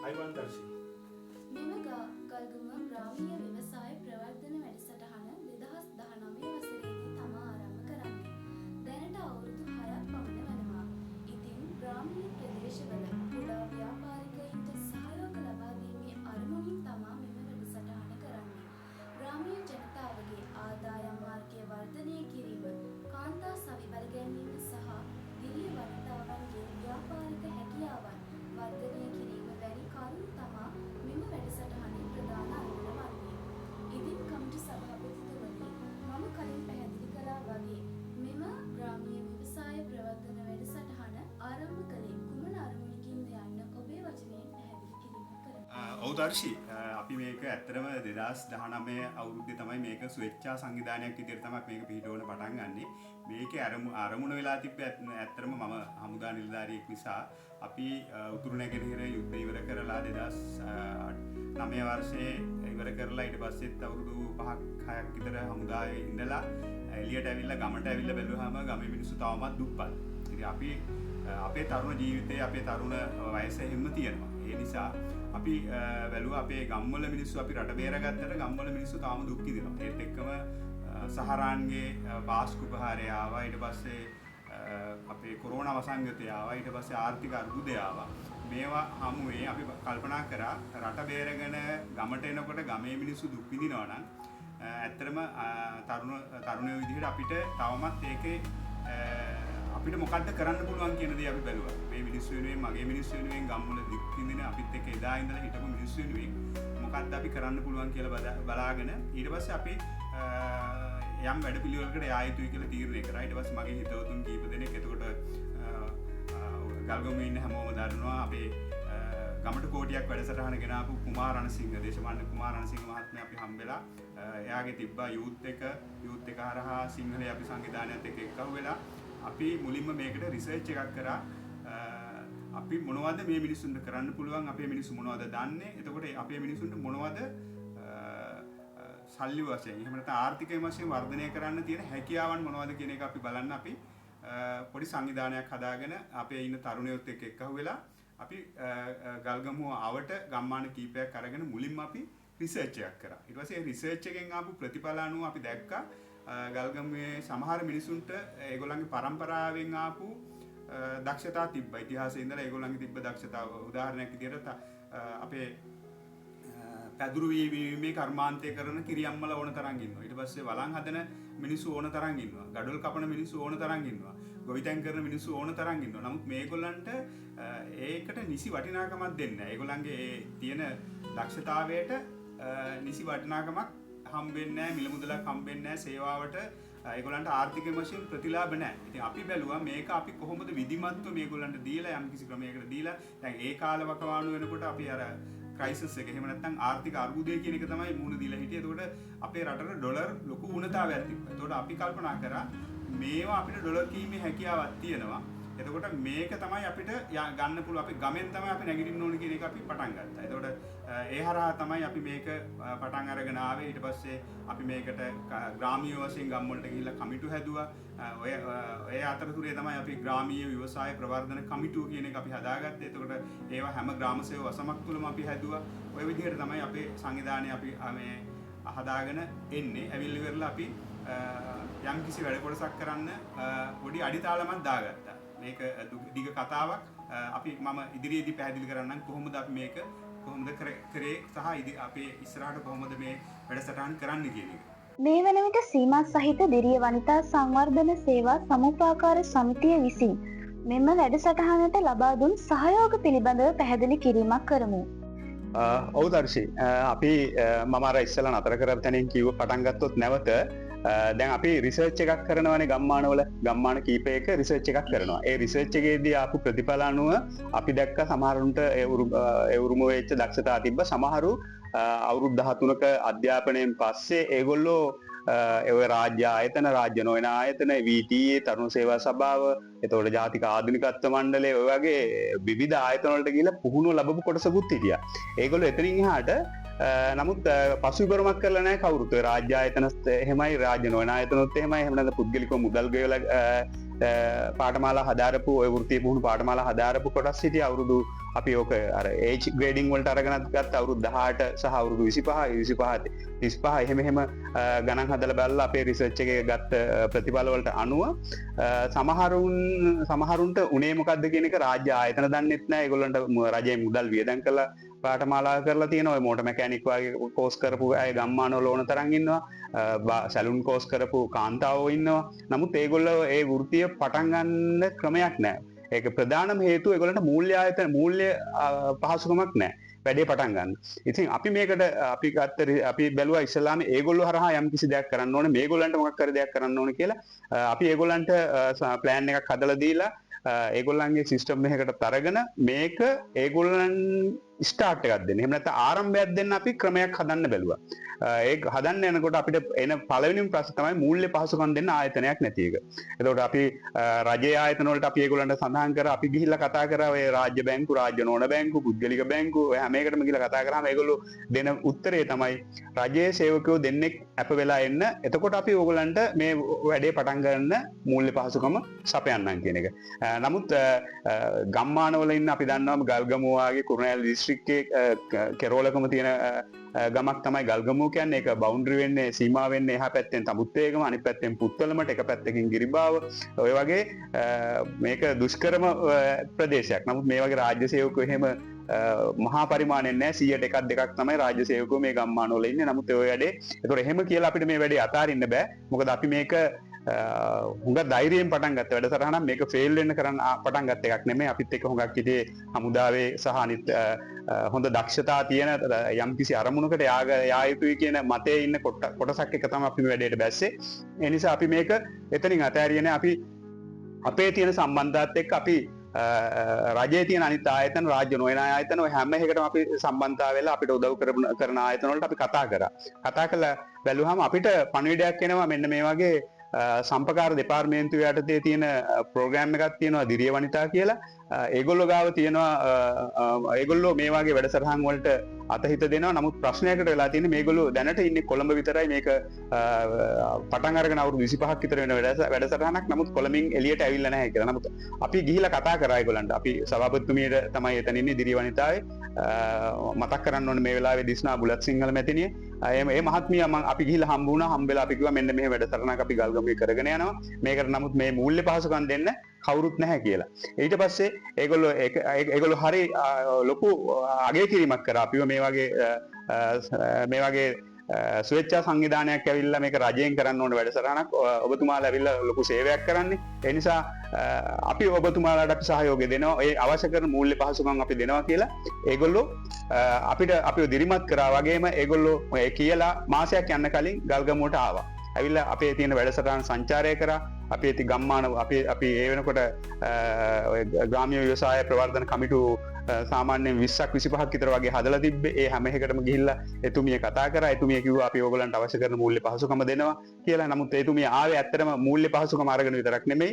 Ivan දර්ශී මෙම ගල්ගම ග්‍රාමීය ව්‍යවසාය ප්‍රවර්ධන වැඩසටහන 2019 වසරේදී තමා ආරම්භ කරන්නේ. දැනට අවුරුදු 6ක් පමණ වෙනවා. ඉතින් ග්‍රාමීය ප්‍රදේශවල කුඩා ව්‍යාපාරිකයින්ට සහයෝග ලබා දීමේ අරමුණින් තමා මෙම වැඩසටහන කරන්නේ. ග්‍රාමීය ජනතාවගේ ආදායම් මාර්ගය වර්ධනය කිරීම, කාන්තා සවි බල ගැනීම සහ දිරිය වනිතාවන්ගේ ව්‍යාපාරික හැකියාවන් වර්ධනය කිරීම වැනි කරුණු තමා මෙම වැඩසටහනේ ප්‍රධාන අරමුණ වන්නේ. ඉදින් කමිටු සභාපතිතුමනි, මම කලින් පැහැදිලි කළා වගේ මෙම ග්‍රාමීය ව්‍යවසාය ප්‍රවර්ධන වැඩසටහන ආරම්භ කළේ කුමන අරමුණකින්ද යන්න ඔබේ වචනයෙන් පැහැදිලි කිරීමක් කරමු. ඔව් දර්ශී අපි මේක ඇත්තටම 2019 අවුරුද්දේ තමයි මේක ස්වේච්ඡා සංවිධානයක් විදිහට තමයි මේක පිහිටවන්න පටන් ගන්නෙ. මේකේ අරමුණ වෙලා තිබ්බේ ඇත්තටම මම හමුදා නිලධාරියෙක් නිසා අපි උතුරු නැගෙනහිර යුද්ධය ඉවර කරලා 2009 වර්ෂයේ ඉවර කරලා ඊට පස්සෙත් අවුරුදු 5ක් 6ක් විතර හමුදාවේ ඉඳලා එළියට ඇවිල්ලා ගමට ඇවිල්ලා බැලුවාම ගමේ මිනිස්සු තවමත් දුප්පත්. ඉතින් අපි අපේ තරුණ ජීවිතයේ අපේ තරුණ වයස හැම තියෙනවා. ඒ නිසා අපි බැලුවා අපේ ගම්වල මිනිස්සු අපි රට බේරගත්තට ගම්වල මිනිස්සු තාම දුක් විඳිනවා. ඒත් එක්කම සහරාන්ගේ බාස්කුපහාරය ආවා. ඊට පස්සේ අපේ කොරෝනා වසංගතය ආවා. ඊට පස්සේ ආර්ථික අර්බුදය ආවා. මේවා හමුවේ අපි කල්පනා කරා රට බේරගෙන ගමට එනකොට ගමේ මිනිස්සු දුක් විඳිනවා නම් ඇත්තටම තරුණයෝ විදිහට අපිට තවමත් ඒකේ අපිට මොකද්ද කරන්න පුළුවන් කියන දේ අපි බැලුවා. මේ මිනිස්සු වෙනුවෙන්, මගේ මිනිස්සු වෙනුවෙන්, ගම්වල දුක් විඳින අපිත් එක්ක එදා ඉඳලා හිටපු මිනිස්සු වෙනුවෙන් මොකද්ද අපි කරන්න පුළුවන් කියලා බලාගෙන ඊට පස්සේ අපි යම් වැඩපිළිවෙලකට යා යුතුයි කියලා තීරණය කරා. ඊට පස්සේ මගේ හිතවතුන් කීප දෙනෙක් එතකොට ගල්ගමුවේ ඉන්න හැමෝම දන්නවා අපේ ගමට කෝටියක් වැඩසටහන ගෙනාපු කුමාර රණසිංහ, දේශපාලන කුමාර රණසිංහ මහත්මයා අපි හම්බෙලා එයාගේ තිබ්බා යූත් එක හරහා සිංහලයේ අපි සංවිධානයත් එක්ක එක්කව වෙලා අපි මුලින්ම මේකට රිසර්ච් එකක් කරා. අපි මොනවද මේ මිනිස්සුන්ට කරන්න පුළුවන්, අපේ මිනිස්සු මොනවද දන්නේ, එතකොට අපේ මිනිස්සුන්ට මොනවද සල්ලි වශයෙන් එහෙම නැත්නම් ආර්ථිකය වශයෙන් වර්ධනය කරන්න තියෙන හැකියාවන් මොනවද කියන එක අපි බලන්න අපි පොඩි සංවිධානයක් හදාගෙන අපේ ඉන්න තරුණයොත් එක්ක එක්කහුව වෙලා අපි ගල්ගමුව ආවට ගම්මාන කීපයක් අරගෙන මුලින්ම අපි රිසර්ච් එකක් කරා. ඊට පස්සේ රිසර්ච් එකෙන් ආපු ප්‍රතිඵල අනුව අපි දැක්කා ගල්ගමුවේ සමහර මිනිසුන්ට ඒගොල්ලන්ගේ පරම්පරාවෙන් ආපු දක්ෂතා තිබ්බා. ඉතිහාසයේ ඉඳලා ඒගොල්ලන්ගේ තිබ්බ දක්ෂතා උදාහරණයක් විදිහට අපේ පැදුරු වීමේ කර්මාන්තය කරන කිරියම්මල ඕන තරම් ඉන්නවා. ඊට පස්සේ වළං හදන මිනිස්සු ඕන තරම් ඉන්නවා. ගඩොල් කපන මිනිස්සු ඕන තරම් ඉන්නවා. ගොවිතැන් කරන මිනිස්සු ඕන තරම් ඉන්නවා. නමුත් මේගොල්ලන්ට ඒකට නිසි වටිනාකමක් දෙන්නේ නැහැ. ඒගොල්ලන්ගේ ඒ තියෙන දක්ෂතාවයට නිසි වටිනාකමක් හම්බෙන්නේ නැහැ, මිල මුදලක් හම්බෙන්නේ නැහැ, සේවාවට ඒගොල්ලන්ට ආර්ථික වශයෙන් ප්‍රතිලාභ නැහැ. ඉතින් අපි බැලුවා මේක අපි කොහොමද විධිමත්ව මේගොල්ලන්ට දීලා යම් කිසි ක්‍රමයකට දීලා දැන් ඒ කාලවකවානු වෙනකොට අපි අර ක්‍රයිසිස් එක එහෙම නැත්නම් ආර්ථික අර්බුදය කියන එක තමයි මුහුණ දීලා හිටියේ. එතකොට අපේ රටට ඩොලර් ලොකු උණතාවයක් තිබ්බා. එතකොට අපි කල්පනා කරා මේවා අපිට ඩොලර් කීමේ හැකියාවක් තියෙනවා. එතකොට මේක තමයි අපිට ගන්න පුළුවන්. අපි ගමෙන් තමයි අපි නැගිටින්න ඕනේ කියන එක අපි පටන් ගත්තා. එතකොට ඒ හරහා තමයි අපි මේක පටන් අරගෙන ආවේ. ඊට පස්සේ අපි මේකට ග්‍රාමීය වශයෙන් ගම් වලට ගිහිල්ලා කමිටු හැදුවා. ඔය අතරතුරේ තමයි අපි ග්‍රාමීය ව්‍යවසාය ප්‍රවර්ධන කමිටුව කියන එක අපි හදාගත්තේ. එතකොට ඒවා හැම ග්‍රාම සේවක වසමක් තුලම අපි හැදුවා. ඔය විදිහට තමයි අපේ සංවිධානය අපි මේ හදාගෙන එන්නේ. ඇවිල්ලි වෙරලා අපි යම් කිසි වැඩ කොටසක් කරන්න පොඩි අඩිතාලමක් දාගත්තා. මේක දිග කතාවක්. අපි මම ඉදිරියේදී පැහැදිලි කරන්නම් කොහොමද අපි මේක කොහොමද කරේ සහ අපේ ඉස්සරහට කොහොමද මේ වැඩසටහන් කරන්න කියන එක. මේ වන විට සීමා සහිත දිරිය වනිතා සංවර්ධන සේවා සමුපාකාර සමිතිය විසින් මෙම වැඩසටහනට ලබා දුන් සහයෝග පිළිබඳව පැහැදිලි කිරීමක් කරමු. ඔව් දර්ශී, අපි මම අර ඉස්සෙල්ලා නතර කරපු තැනින් කිව්ව පටන් ගත්තොත් නැවත දැන් අපි රිසර්ච් එකක් කරනවානේ ගම්මානවල. ගම්මාන කීපයක රිසර්ච් එකක් කරනවා. ඒ රිසර්ච් එකේදී ආපු ප්‍රතිඵල අනුව අපි දැක්ක සමහරුන්ට ඒ උරුම වෙච්ච දක්ෂතා තිබ්බ. සමහරු අවුරුදු 13ක අධ්‍යාපනයෙන් පස්සේ ඒගොල්ලෝ ඒ රාජ්‍ය ආයතන, රාජ්‍ය නොවන ආයතන, VTA, තරුණ සේවා සභාව, එතකොට ජාතික ආධුනිකත්ව මණ්ඩලය, ඔය වගේ විවිධ ආයතන වලට ගිහිල්ලා පුහුණුව ලැබපු කොටසකුත් හිටියා. ඒගොල්ලෝ එතනින් එහාට නමුත් පසුබිමක් කරලා නැහැ කවුරුත්. රාජ්‍ය ආයතනත් එහෙමයි, රාජ්‍ය නොවන ආයතනොත් එහෙමයි. එහෙම නැත්නම් පුද්ගලිකව මුදල් ගෙවලා පාඨමාලා හදාරපු ඔය වෘත්තීය පුහුණු පාඨමාලා හදාරපු කොටස් හිටිය අවුරුදු අපි ඕක අර ඒජ් ග්‍රේඩින් වලට අරගෙනත් ගත්ත අවුරුදු 18 සහ අවුරුදු 25 35 එහෙම ගණන් හදලා බලලා අපේ රිසර්ච් එකේ ගත්ත ප්‍රතිඵල වලට අනුව සමහරුන්ට උනේ මොකද්ද කියන එක රාජ්‍ය ආයතන දන්නෙත් නැහැ. ඒගොල්ලන්ට රජයේ මුදල් වියදම් කරලා පාඨමාලා කරලා තියෙනවා. ඔය මෝටර් මැකැනික් වගේ කෝස් කරපු අය ගම්මානවල ඕන තරම් ඉන්නවා. සැලුන් කෝස් කරපු කාන්තාවෝ ඉන්නවා. නමුත් ඒගොල්ලෝ ඒ වෘත්තිය පටන් ගන්න ක්‍රමයක් නැහැ. ඒක ප්‍රධානම හේතුව ඒගොල්ලන්ට මූල්‍ය පහසුකමක් නැහැ වැඩේ පටන් ගන්න. ඉතින් අපි මේකට අපි බැලුවා ඉස්සලාම ඒගොල්ලෝ හරහා යම් කිසි දෙයක් කරන්න ඕනේ, මේගොල්ලන්ට මොකක් කර දෙයක් කරන්න ඕනේ කියලා. අපි ඒගොල්ලන්ට ප්ලෑන් එකක් හදලා දීලා ඒගොල්ලන්ගේ සිස්ටම් එකකට තරගෙන මේක ඒගොල්ලන් ස්ටාර්ට් එකක් දෙන්න. එහෙම නැත්නම් ආරම්භයක් දෙන්න අපි ක්‍රමයක් හදන්න බැලුවා. ඒක හදන්න යනකොට අපිට එන පළවෙනිම ප්‍රශ්න තමයි මූල්‍ය පහසුකම් දෙන්න ආයතනයක් නැති එක. එතකොට අපි රජයේ ආයතන වලට අපි ඒගොල්ලන්ට සඳහන් කරා, අපි ගිහිල්ලා කතා කරා ඔය රාජ්‍ය බැංකු, රාජ්‍ය නොවන බැංකු, පුද්ගලික බැංකු ඔය හැම එකටම ගිහිල්ලා කතා කරාම ඒගොල්ලෝ දෙන උත්තරේ තමයි රජයේ සේවකයෝ දෙන්නෙක් අප වෙලා එන්න. එතකොට අපි ඕගොල්ලන්ට මේ වැඩේ පටන් ගන්න මූල්‍ය පහසුකම සපයන්නම් කියන එක. නමුත් ගම්මානවල ඉන්න අපි දන්නවා ගල්ගමුව වගේ කුරුණෑගල දිස්ත්‍රික්කයේ කෙරෝලකම තියෙන ගමක් තමයි ගල්ගමුව කියන්නේ. ඒක බවුන්ඩරි වෙන්නේ, සීමා වෙන්නේ එහා පැත්තෙන් තමුත්තේගම, අනිත් පැත්තෙන් පුත්තලමට, එක පැත්තකින් ගිරිබාව. ඔය වගේ මේක දුෂ්කරම ප්‍රදේශයක්. නමුත් මේ වගේ රාජ්‍ය සේවකයෝ එහෙම මහා පරිමාණයෙන් නැහැ. 100ට එකක් දෙකක් තමයි රාජ්‍ය සේවකයෝ මේ ගම්මානවල ඉන්නේ. නමුත් ඔය වැඩේ ඒතකොට එහෙම කියලා අපිට මේ වැඩේ අතාරින්න බෑ. මොකද අපි මේක හුඟ ධෛර්යයෙන් පටන් ගත්ත වැඩසටහනක්. මේක ෆේල් වෙන්න කරන්න පටන් ගත්ත එකක් නෙමෙයි. අපිත් එක්ක හුඟක් හිටියේ හමුදාවේ සහ අනිත් හොඳ දක්ෂතා තියෙන යම්කිසි අරමුණකට යා යුතුයි කියන මතයේ ඉන්න කොටසක් එක තමයි අපි මේ වැඩේට බැස්සේ. ඒ නිසා අපි මේක එතනින් අතෑරියනේ. අපි අපේ තියෙන සම්බන්ධතාවත් එක්ක අපි රජයේ තියෙන අනිත් ආයතන, රාජ්‍ය නොවන ආයතන ඔය හැම එකටම අපි සම්බන්ධතාව වෙලා අපිට උදව් කරන ආයතන වලට අපි කතා කරා. කතා කළා බැලුවාම අපිට පණිවිඩයක් එනවා මෙන්න මේ වගේ සම්පකාර දෙපාර්තමේන්තුව යටතේ තියෙන ප්‍රෝග්‍රෑම් එකක් තියෙනවා දිරිය වනිතා කියලා. ඒගොල්ලෝ ගාව තියෙනවා ඒගොල්ලෝ මේ වගේ වැඩසටහන් වලට අතහිත දෙනවා. නමුත් ප්‍රශ්නයකට වෙලා තියෙන්නේ මේගොල්ලෝ දැනට ඉන්නේ කොළඹ විතරයි. මේක පටන් අරගෙන අවුරුදු 25ක් විතර වෙන වැඩසටහනක්. නමුත් කොළඹින් එළියට ඇවිල්ලා නැහැ කියලා. නමුත් අපි ගිහිලා කතා කරා ඒගොල්ලන්ට. අපි සභාපතිතුමියට තමයි එතන ඉන්නේ දිරිය වනිතාවේ. මතක් කරන්න ඕනේ මේ වෙලාවේ දිස්නා බුලත් සිංහල මැතිණිය. මේ මහත්මිය අපි ගිහිල්ලා හම්බ වුණා. හම්බෙලා අපි කිව්වා මෙන්න මේ වැඩසටහනක් අපි ගල්ගමුවේ කරගෙන යනවා. මේකට නමුත් මේ මූල්‍ය පහසුකම් දෙන්න කවුරුත් නැහැ කියලා. ඊට පස්සේ ඒගොල්ලෝ හරි ලොකු අගය කිරීමක් කරා. අපිව මේ වගේ ස්වේච්ඡා සංවිධානයක් ඇවිල්ලා මේක රජයෙන් කරන්න ඕන වැඩසටහනක් ඔබතුමාලා ඇවිල්ලා ලොකු සේවයක් කරන්නේ. ඒ නිසා අපි ඔබතුමාලාට අපි සහයෝගය දෙනවා. ඒ අවශ්‍ය කරන මූල්‍ය පහසුකම් අපි දෙනවා කියලා ඒගොල්ලෝ අපිව දිරිමත් කරා. වගේම ඒගොල්ලෝ කියලා මාසයක් යන්න කලින් ගල්ගමුවට ආවා. ඇවිල්ලා අපේ තියෙන වැඩසටහන සංචාරය කරා. අපේ ති ගම්මාන අපි ඒ වෙනකොට ග්‍රාම්‍ය ව්‍යවසාය ප්‍රවර්ධන කමිටුව සාමාන්‍යයෙන් 20ක් 25ක් විතර වගේ හදලා තිබ්බේ. ඒ හැම එකකටම ගිහිල්ලා එතුමිය කතා කරා. එතුමිය කිව්වා අපි ඕගොල්ලන්ට අවශ්‍ය කරන මූල්‍ය පහසුකම දෙනවා කියලා. නමුත් එතුමිය ආවේ ඇත්තටම මූල්‍ය පහසුකම අරගෙන විතරක් නෙමෙයි.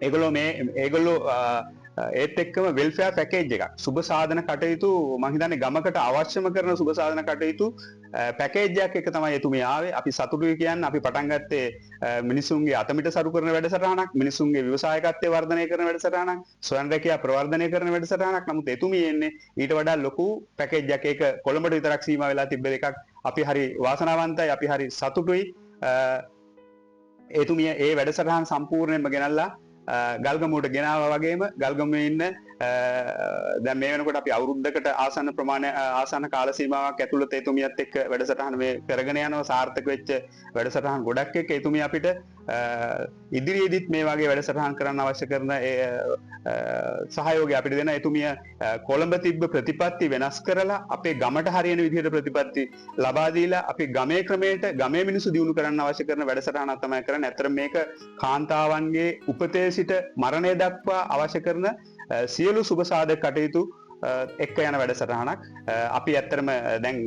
ඒගොල්ලෝ ඒත් එක්කම වෙල්ෆෙයාර් පැකේජ් එකක්, සුබ සාධන කටයුතු, මම හිතන්නේ ගමකට අවශ්‍යම කරන සුබ සාධන කටයුතු පැකේජ් එකක් එක තමයි එතුමිය ආවේ. අපි සතුටුයි කියන්නේ අපි පටන් ගත්තේ මිනිසුන්ගේ අතමිට සරු කරන වැඩසටහනක්, මිනිසුන්ගේ ව්‍යවසායකත්වය වර්ධනය කරන වැඩසටහනක්, ස්වයං රැකියාව ප්‍රවර්ධනය කරන වැඩසටහනක්. නමුත් එතුමිය එන්නේ ඊට වඩා ලොකු පැකේජ් එකක්. ඒක කොළඹට විතරක් සීමා වෙලා තිබ්බ එකක්. අපි හරි වාසනාවන්තයි, අපි හරි සතුටුයි. එතුමිය ඒ වැඩසටහන සම්පූර්ණයෙන්ම ගෙනල්ලා ගල්ගමුවට ගෙනාවා. වගේම ගල්ගමුවේ ඉන්න දැන් මේ වෙනකොට අපි අවුරුද්දකට ආසන්න කාල සීමාවක් ඇතුළත එතුමියත් එක්ක වැඩසටහන මේ කරගෙන යනවා. සාර්ථක වෙච්ච වැඩසටහන් ගොඩක් එක්ක එතුමිය අපිට ඉදිරියේදීත් මේ වගේ වැඩසටහන් කරන්න අවශ්‍ය කරන සහයෝගය අපිට දෙන. එතුමිය කොළඹ තිබ්බ ප්‍රතිපත්ති වෙනස් කරලා අපේ ගමට හරියන විදිහට ප්‍රතිපත්ති ලබා දීලා අපි ගමේ ක්‍රමයට ගමේ මිනිස්සු දියුණු කරන්න අවශ්‍ය කරන වැඩසටහනක් තමයි කරන්නේ. ඇත්තට මේක කාන්තාවන්ගේ උපතේ සිට මරණය දක්වා අවශ්‍ය කරන සියලු සුබ සාධක කටයුතු එක්ක යන වැඩසටහනක්. අපි ඇත්තටම දැන්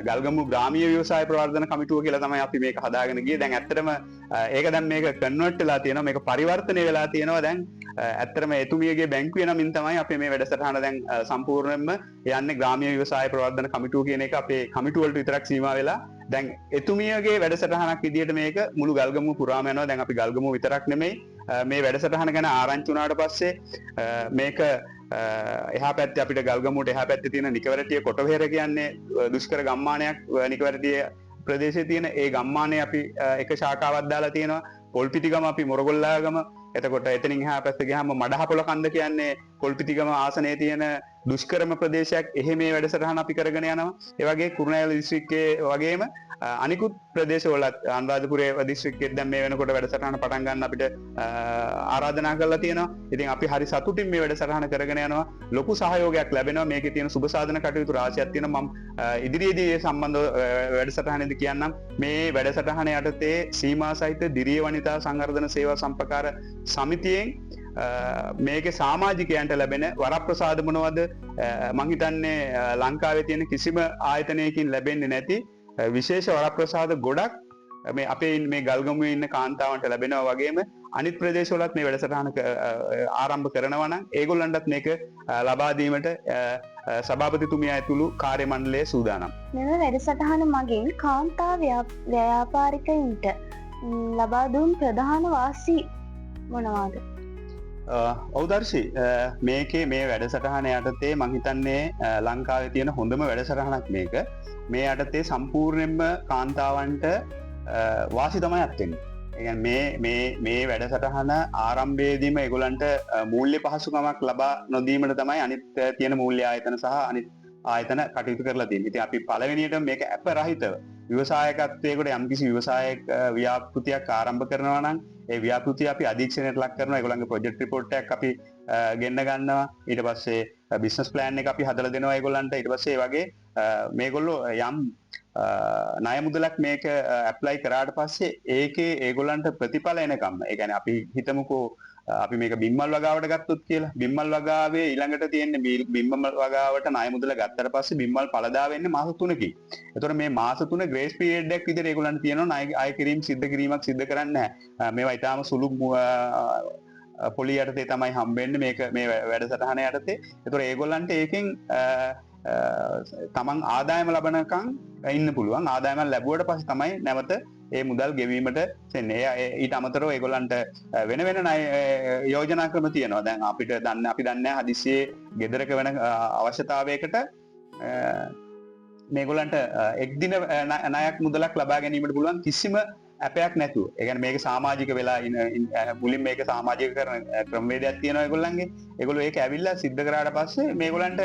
ගල්ගමුව ග්‍රාමීය ව්‍යවසාය ප්‍රවර්ධන කමිටුව කියලා තමයි අපි මේක හදාගෙන ගියේ. දැන් ඇත්තටම ඒක දැන් මේක කන්වර්ට් වෙලා තියෙනවා, මේක පරිවර්තනය වෙලා තියෙනවා. දැන් ඇත්තටම එතුමියගේ බැංකුවේ නමින් තමයි අපි මේ වැඩසටහන දැන් සම්පූර්ණයෙන්ම යන්නේ. ග්‍රාමීය ව්‍යවසාය ප්‍රවර්ධන කමිටුව කියන එක අපේ කමිටුව වලට විතරක් සීමා වෙලා දැන් එතුමියගේ වැඩසටහනක් විදිහට මේක මුළු ගල්ගමුව පුරාම යනවා. දැන් අපි ගල්ගමුව විතරක් නෙමෙයි මේ වැඩසටහන ගැන ආරංචි වුණාට පස්සේ මේක එහා පැත්තේ අපිට ගල්ගමුවට එහා පැත්තේ තියෙන නිකවරටිය කොටවෙහෙර කියන්නේ දුෂ්කර ගම්මානයක්. නිකවරටිය ප්‍රදේශයේ තියෙන ඒ ගම්මානයේ අපි එක ශාඛාවක් දාලා තියෙනවා. පොල්පිටිගම අපි මොරගොල්ලාගම. එතකොට එතනින් එහා පැත්තට ගියාම මඩහපොළ කන්ද කියන්නේ පොල්පිටිගම ආසනයේ තියෙන දුෂ්කරම ප්‍රදේශයක්. එහෙ මේ වැඩසටහන අපි කරගෙන යනවා. ඒ වගේ කුරුණෑගල දිස්ත්‍රික්කයේ වගේම අනිකුත් ප්‍රදේශවලත් අනුරාධපුරයේ දිස්ත්‍රික්කයේ දැන් මේ වෙනකොට වැඩසටහන පටන් ගන්න අපිට ආරාධනා කරලා තියෙනවා. ඉතින් අපි හරි සතුටින් මේ වැඩසටහන කරගෙන යනවා. ලොකු සහයෝගයක් ලැබෙනවා. මේකේ තියෙන සුබ සාධන කටයුතු රාශියක් තියෙනවා. මම ඉදිරියේදී ඒ සම්බන්ධව වැඩසටහනේදී කියන්නම්. මේ වැඩසටහන යටතේ සීමා සහිත දිරිය වනිතා සංවර්ධන සේවා සම්පකාර සමිතියෙන් මේකේ සමාජිකයන්ට ලැබෙන වරප්‍රසාද මොනවද මං හිතන්නේ ලංකාවේ තියෙන කිසිම ආයතනයකින් ලැබෙන්නේ නැති විශේෂ වරප්‍රසාද ගොඩක් මේ අපේ මේ ගල්ගමුවේ ඉන්න කාන්තාවන්ට ලැබෙනවා වගේම අනිත් ප්‍රදේශවලත් මේ වැඩසටහන ආරම්භ කරනවා නම් ඒගොල්ලන්ටත් මේක ලබා දීමට සභාපතිතුමිය ඇතුළු කාර්ය මණ්ඩලය සූදානම්. මෙම වැඩසටහන මගින් කාන්තා ව්‍යාපාරිකයින්ට ලබා දුන් ප්‍රධාන වාසි මොනවාද? ඔව්දර්ශි මේකේ මේ වැඩසටහන යටතේ මං හිතන්නේ ලංකාවේ තියෙන හොඳම වැඩසටහනක් මේක. මේ යටතේ සම්පූර්ණයෙන්ම කාන්තාවන්ට වාසි තමයි අත්වෙන්නේ. ඒ කියන්නේ මේ වැඩසටහන ආරම්භයේදීම ඒගොල්ලන්ට මූල්‍ය පහසුකමක් ලබා නොදීමට තමයි අනිත් තියෙන මූල්‍ය ආයතන සහ අනිත් ආයතන කටයුතු කරලා තියෙන්නේ. ඉතින් අපි පළවෙනියට මේක අප රහිතව ව්‍යවසායකත්වයකට යම්කිසි ව්‍යවසායක ව්‍යාපෘතියක් ආරම්භ කරනවා නම් ඒ ව්‍යාපෘතිය අපි අධීක්ෂණයට ලක් කරනවා. ඒගොල්ලන්ගේ ප්‍රොජෙක්ට් රිපෝට් එකක් අපි ගෙන්න ගන්නවා. ඊට පස්සේ බිස්නස් ප්ලෑන් එක අපි හදලා දෙනවා ඒගොල්ලන්ට. ඊට පස්සේ ඒ වගේ මේගොල්ලෝ යම් ණය මුදලක් මේක ඇප්ලයි කරාට පස්සේ ඒකේ ඒගොල්ලන්ට ප්‍රතිඵල එනකම් ඒ කියන්නේ අපි හිතමුකෝ අපි මේක බිම්මල් වගාවට ගත්තොත් කියලා. බිම්මල් වගාවේ ඊළඟට තියෙන්නේ බිම්මල් වගාවට ණය මුදල ගත්තට පස්සේ බිම්මල් පළදා වෙන්නේ මාස 3කින්. ඒතකොට මේ මාස 3 ග්‍රේස් පීරියඩ් එකක් විදිහට ඒගොල්ලන්ට තියෙනවා ණය අය කිරීම සිද්ධ කිරීමක් සිද්ධ කරන්නේ නැහැ. මේවා ඊටාම සුළු පොලි යටතේ තමයි හම්බෙන්නේ මේක මේ වැඩසටහන යටතේ. ඒතකොට ඒගොල්ලන්ට ඒකෙන් තමන් ආදායම ලබනකම් ඉන්න පුළුවන්. ආදායම ලැබුවට පස්සේ තමයි නැවත ඒ මුදල් ගෙවීමට එන්නේ. ඊට අමතරව ඒගොල්ලන්ට වෙන වෙන ණය යෝජනා ක්‍රම තියෙනවා. දැන් අපි දන්නේ හදිසියේ ගෙදරක වෙන අවශ්‍යතාවයකට මේගොල්ලන්ට එක් දින ණයක් මුදලක් ලබා ගැනීමට පුළුවන් කිසිම ඇපයක් නැතුව. ඒ කියන්නේ මේක සමාජික වෙලා මුලින් මේක සමාජික කරන ක්‍රමවේදයක් තියෙනවා ඒගොල්ලන්ගේ. ඒගොල්ලෝ ඒක ඇවිල්ලා සිද්ධ කරාට පස්සේ මේගොල්ලන්ට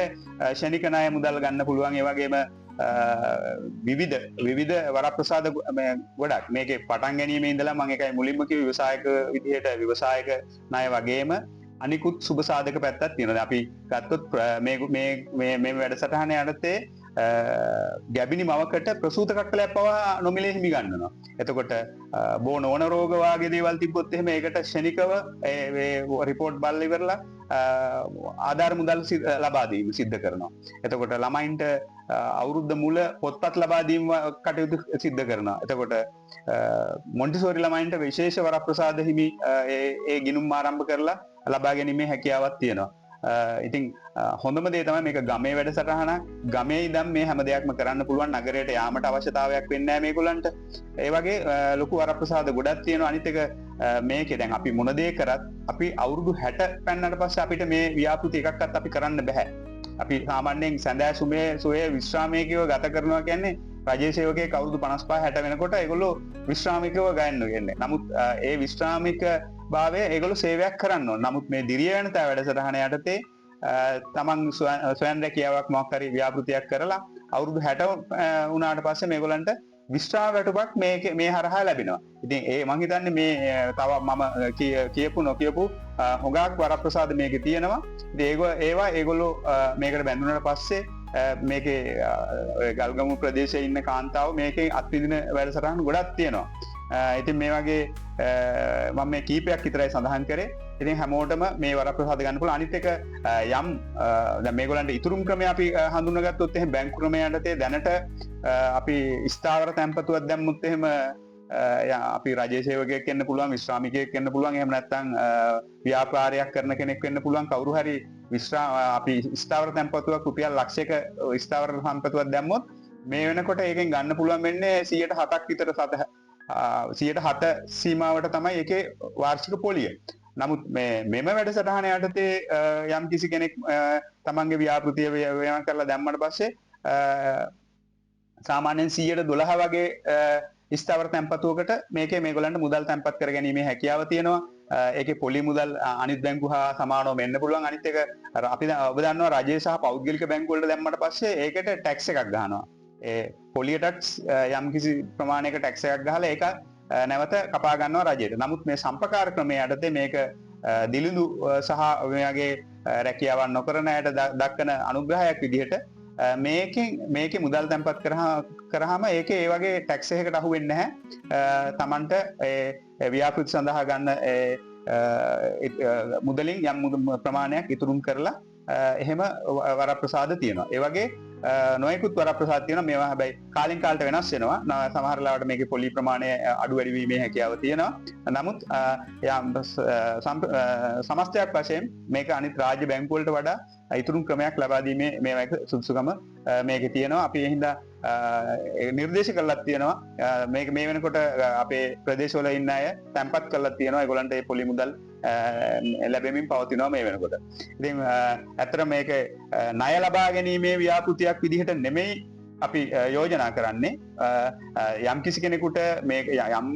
ශනික ණය මුදල් ගන්න පුළුවන්. ඒ වගේම විවිධ වරප්‍රසාද ගොඩක් මේකේ පටන් ගැනීමේ ඉඳලා මම ඒකයි මුලින්ම කිව්වේ ව්‍යවසායක විදිහට ව්‍යවසායක ණය වගේම අනිකුත් සුබ සාධක පැත්තක් තියෙනවා. අපි ගත්තොත් මේ වැඩසටහන යටතේ ගැබිනි මවකට ප්‍රසූත කට්ටලයක් පවා නොමිලේ හිමි ගන්නවා. එතකොට බෝ නොවන රෝග වාගේ දේවල් තිබ්බොත් එහෙම ඒකට ක්ෂණිකව රිපෝට් බලලා ඉවරලා ආධාර මුදල් ලබා දීම සිද්ධ කරනවා. එතකොට ළමයින්ට අවුරුද්ද මුල පොත්පත් ලබා දීම කටයුතු සිද්ධ කරනවා. එතකොට මොන්ටිසෝරි ළමයින්ට විශේෂ වරප්‍රසාද හිමි ඒ ගිණුම් ආරම්භ කරලා ලබා ගැනීමේ හැකියාවක් තියෙනවා. ඉතින් හොඳම දේ තමයි මේක ගමේ වැඩසටහන. ගමේ ඉඳන් මේ හැම දෙයක්ම කරන්න පුළුවන්. නගරයට යාමට අවශ්‍යතාවයක් වෙන්නේ නැහැ මේගොල්ලන්ට. ඒ වගේ ලොකු වරප්‍රසාද ගොඩක් තියෙනවා. අනිත් එක මේකේ දැන් අපි මොන දේ කරත් අපි අවුරුදු 60 පෙන්නට පස්සේ අපිට මේ ව්‍යාපෘති එකක්වත් අපි කරන්න බෑ. අපි සාමාන්‍යයෙන් සඳෑ සුවේ විශ්‍රාමිකව ගත කරනවා කියන්නේ රජයේ සේවකයෙක් අවුරුදු 55 60 වෙනකොට ඒගොල්ලෝ විශ්‍රාමිකව ගයන්න කියන්නේ. නමුත් ඒ විශ්‍රාමික භාවය ඒගොල්ලෝ සේවයක් කරන්න ඕන. නමුත් මේ දිරිය වෙනතා වැඩසටහන යටතේ තමන් ස්වයං රැකියාවක් මොකක් හරි ව්‍යාපෘතියක් කරලා අවුරුදු 60 වුණාට පස්සේ මේගොල්ලන්ට විශ්‍රාම වැටුපක් මේ හරහා ලැබෙනවා. ඉතින් ඒ මං හිතන්නේ මේ තව මම කියපු නොකියපු හොඟක් වරප්‍රසාද මේකේ තියෙනවා. ඉතින් ඒවා ඒගොල්ලෝ මේකට බැඳුනට පස්සේ මේකේ ගල්ගමු ප්‍රදේශයේ ඉන්න කාන්තාව මේකෙන් අත්විඳින වැඩසටහන් ගොඩක් තියෙනවා. ඉතින් මේ වගේ මම මේ කීපයක් විතරයි සඳහන් කරේ. ඉතින් හැමෝටම මේ වරප්‍රසාද ගන්න පුළුවන්. අනිත් එක යම් දැන් මේගොල්ලන්ට ඉතුරුම් ක්‍රමය අපි හඳුනාගත්තොත් එහෙනම් බැංකු ක්‍රමය යටතේ දැනට අපි ස්ථාවර තැන්පතුවක් දැම්මුත් එහෙම අපි රජයේ සේවකයෙක් වෙන්න පුළුවන්, විශ්‍රාමිකයෙක් වෙන්න පුළුවන්, එහෙම නැත්නම් ව්‍යාපාරයක් කරන කෙනෙක් වෙන්න පුළුවන්. කවුරු හරි අපි ස්ථාවර තැන්පතුවක් රුපියල් ලක්ෂයක ස්ථාවර සම්පතුවක් දැම්මොත් මේ වෙනකොට ඒකෙන් ගන්න පුළුවන් වෙන්නේ 107ක් විතර 107 සීමාවට තමයි ඒකේ වාර්ෂික පොලිය. නමුත් මෙම වැඩසටහන යටතේ යම් කිසි කෙනෙක් තමන්ගේ ව්‍යාපෘතිය ව්‍යවහාර කරලා දැම්මට පස්සේ සාමාන්‍යයෙන් 112 වගේ ස්ථාවර තැන්පතුවකට මේකේ මේගොල්ලන්ට මුදල් තැන්පත් කර ගැනීමේ හැකියාව තියෙනවා. ඒකේ පොලි මුදල් අනිත් බැංකු හා සමානව වෙන්න පුළුවන්. අනිත් එක අපි ඔබ දන්නවා රජයේ සහ පෞද්ගලික බැංකු වලට දැම්මට පස්සේ ඒකට ටැක්ස් එකක් ගහනවා. ඒ පොලියටත් යම් කිසි ප්‍රමාණයක ටැක්ස් එකක් ගහලා ඒක නැවත කපා ගන්නවා රජයට. නමුත් මේ සම්පකාර ක්‍රමයේ යටතේ මේක දිලිඳු සහ මෙයාගේ රැකියාවක් නොකරන අයට දක්වන අනුග්‍රහයක් විදිහට මේකේ මුදල් තැන්පත් කරාම ඒකේ ඒ වගේ ටැක්ස් එකකට අහු වෙන්නේ නැහැ. Tamanට ව්‍යාපෘති සඳහා ගන්න මුදලින් යම් ප්‍රමාණයක් ඉතුරුම් කරලා එහෙම වරප්‍රසාද තියෙනවා. ඒ වගේ නොයෙකුත් වරප්‍රසාද තියෙනවා. මේවා හැබැයි කාලෙන් කාලට වෙනස් වෙනවා. සමහර ලාවට මේකේ පොලි ප්‍රමාණය අඩු වැඩි වීමේ හැකියාව තියෙනවා. නමුත් සමස්තයක් වශයෙන් මේක අනිත් රාජ්‍ය බැංකු වලට වඩා ඉතුරුම් ක්‍රමයක් ලබා දීමේ මේවා සුදුසුකම මේකේ තියෙනවා. අපි ඒ හින්දා නිර්දේශ කළා තියෙනවා. මේක මේ වෙනකොට අපේ ප්‍රදේශවල ඉන්න අය තැන්පත් කළා තියෙනවා. ඒගොල්ලන්ට මේ පොලි මුදල් ලැබෙමින් පවතිනවා මේ වෙනකොට. ඉතින් ඇත්තට මේක ණය ලබා ගැනීමේ ව්‍යාපෘතියක් විදිහට නෙමෙයි අපි යෝජනා කරන්නේ. යම් කිසි කෙනෙකුට මේක යම්